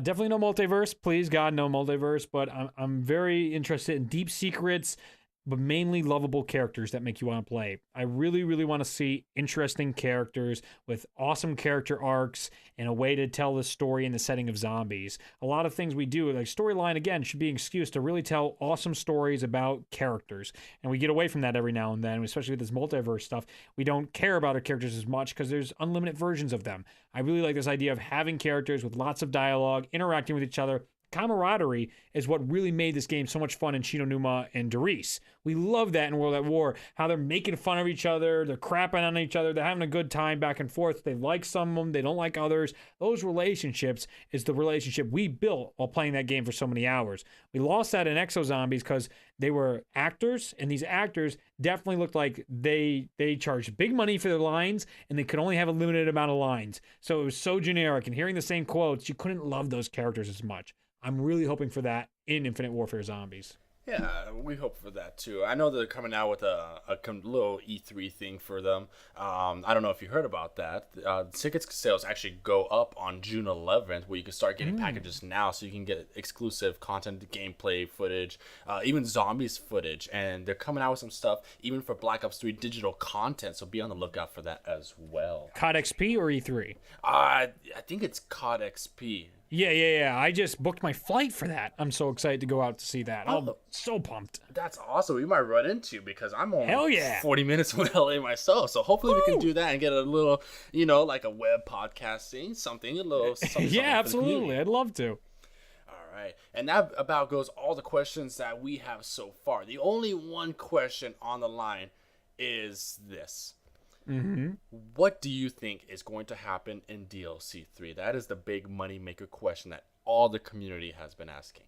Definitely no multiverse. Please, God, no multiverse. But I'm very interested in deep secrets, but mainly lovable characters that make you want to play. I really, really want to see interesting characters with awesome character arcs and a way to tell the story in the setting of zombies. A lot of things we do, like storyline, again, should be an excuse to really tell awesome stories about characters. And we get away from that every now and then, especially with this multiverse stuff. We don't care about our characters as much because there's unlimited versions of them. I really like this idea of having characters with lots of dialogue, interacting with each other. Camaraderie is what really made this game so much fun in Shinonuma and Doris. We love that in World at War, how they're making fun of each other, they're crapping on each other, they're having a good time back and forth. They like some of them, they don't like others. Those relationships is the relationship we built while playing that game for so many hours. We lost that in Exo Zombies because they were actors, and these actors definitely looked like they charged big money for their lines, and they could only have a limited amount of lines. So it was so generic, and hearing the same quotes, you couldn't love those characters as much. I'm really hoping for that in Infinite Warfare Zombies. Yeah, we hope for that too. I know they're coming out with a little E3 thing for them. I don't know if you heard about that. Ticket sales actually go up on June 11th, where you can start getting packages now, so you can get exclusive content, gameplay footage, even zombies footage. And they're coming out with some stuff even for Black Ops 3 digital content, so be on the lookout for that as well. COD XP or E3? I think it's COD XP. Yeah. I just booked my flight for that. I'm so excited to go out to see that. I'm so pumped. That's awesome. We might run into, because I'm only Hell yeah. 40 minutes from LA myself. So hopefully we can do that and get a little, like a web podcasting, something, a little something. Yeah, absolutely. I'd love to. All right. And that about goes all the questions that we have so far. The only one question on the line is this. Mm-hmm. What do you think is going to happen in DLC 3? That is the big money maker question that all the community has been asking.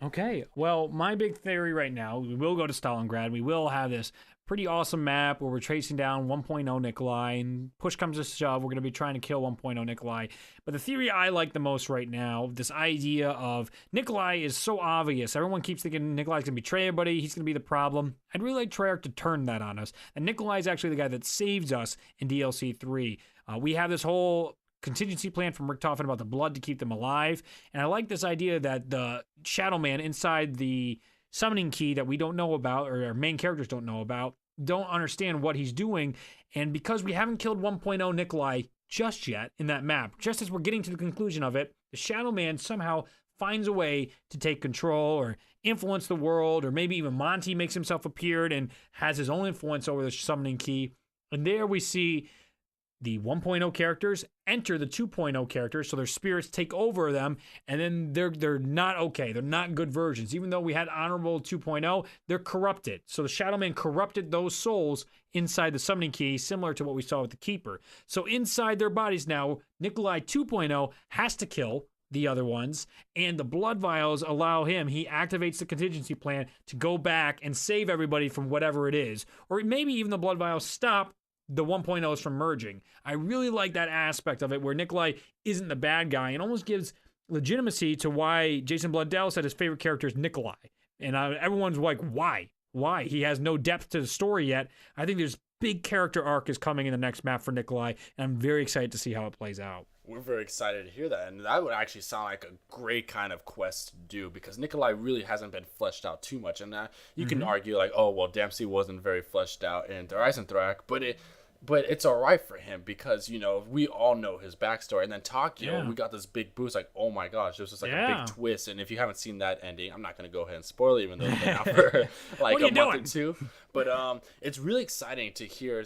Okay, well, my big theory right now, we will go to Stalingrad. We will have this pretty awesome map where we're chasing down 1.0 Nikolai, and push comes to shove, we're going to be trying to kill 1.0 Nikolai. But the theory I like the most right now, this idea of Nikolai is so obvious. Everyone keeps thinking Nikolai's going to betray everybody, he's going to be the problem. I'd really like Treyarch to turn that on us. And Nikolai is actually the guy that saves us in DLC 3. We have this whole contingency plan from Richtofen about the blood to keep them alive. And I like this idea that the Shadow Man inside the summoning key that we don't know about, or our main characters don't know about, don't understand what he's doing. And because we haven't killed 1.0 Nikolai just yet in that map, just as we're getting to the conclusion of it, the Shadow Man somehow finds a way to take control or influence the world, or maybe even Monty makes himself appear and has his own influence over the summoning key. And there we see the 1.0 characters enter the 2.0 characters, so their spirits take over them, and then they're not okay. They're not good versions. Even though we had honorable 2.0, they're corrupted. So the Shadow Man corrupted those souls inside the summoning key, similar to what we saw with the Keeper. So inside their bodies now, Nikolai 2.0 has to kill the other ones, and the blood vials allow him, he activates the contingency plan to go back and save everybody from whatever it is. Or maybe even the blood vials stop the 1.0s from merging. I really like that aspect of it, where Nikolai isn't the bad guy, and almost gives legitimacy to why Jason Blundell said his favorite character is Nikolai. And everyone's like, why? Why? He has no depth to the story yet. I think there's big character arc is coming in the next map for Nikolai, and I'm very excited to see how it plays out. We're very excited to hear that, and that would actually sound like a great kind of quest to do, because Nikolai really hasn't been fleshed out too much. And you can argue like, oh, well, Dempsey wasn't very fleshed out in Der Eisendrache, but it's all right for him, because, we all know his backstory. And then Tokyo, we got this big boost, like, oh my gosh, this was like a big twist. And if you haven't seen that ending, I'm not going to go ahead and spoil it, even though it's been out for like a month or two. But it's really exciting to hear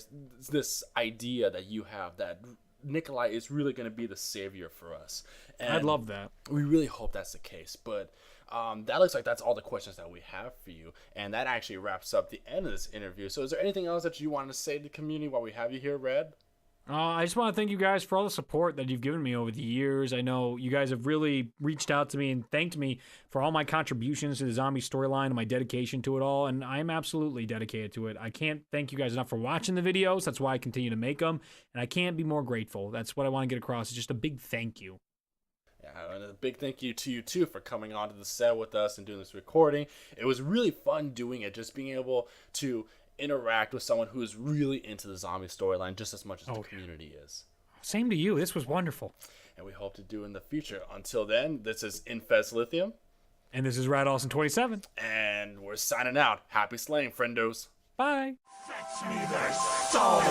this idea that you have, that Nikolai is really going to be the savior for us. And I'd love that. We really hope that's the case. But that looks like that's all the questions that we have for you. And that actually wraps up the end of this interview. So is there anything else that you want to say to the community while we have you here, Red? I just want to thank you guys for all the support that you've given me over the years. I know you guys have really reached out to me and thanked me for all my contributions to the zombie storyline and my dedication to it all, and I'm absolutely dedicated to it. I can't thank you guys enough for watching the videos. That's why I continue to make them, and I can't be more grateful. That's what I want to get across. It's just a big thank you. Yeah, and a big thank you to you, too, for coming onto the set with us and doing this recording. It was really fun doing it, just being able to interact with someone who is really into the zombie storyline just as much as the community is. Same to you. This was wonderful. And we hope to do in the future. Until then, this is Infest Lithium. And this is RadAustin27. And we're signing out. Happy slaying, friendos. Bye. Fetch me their soul.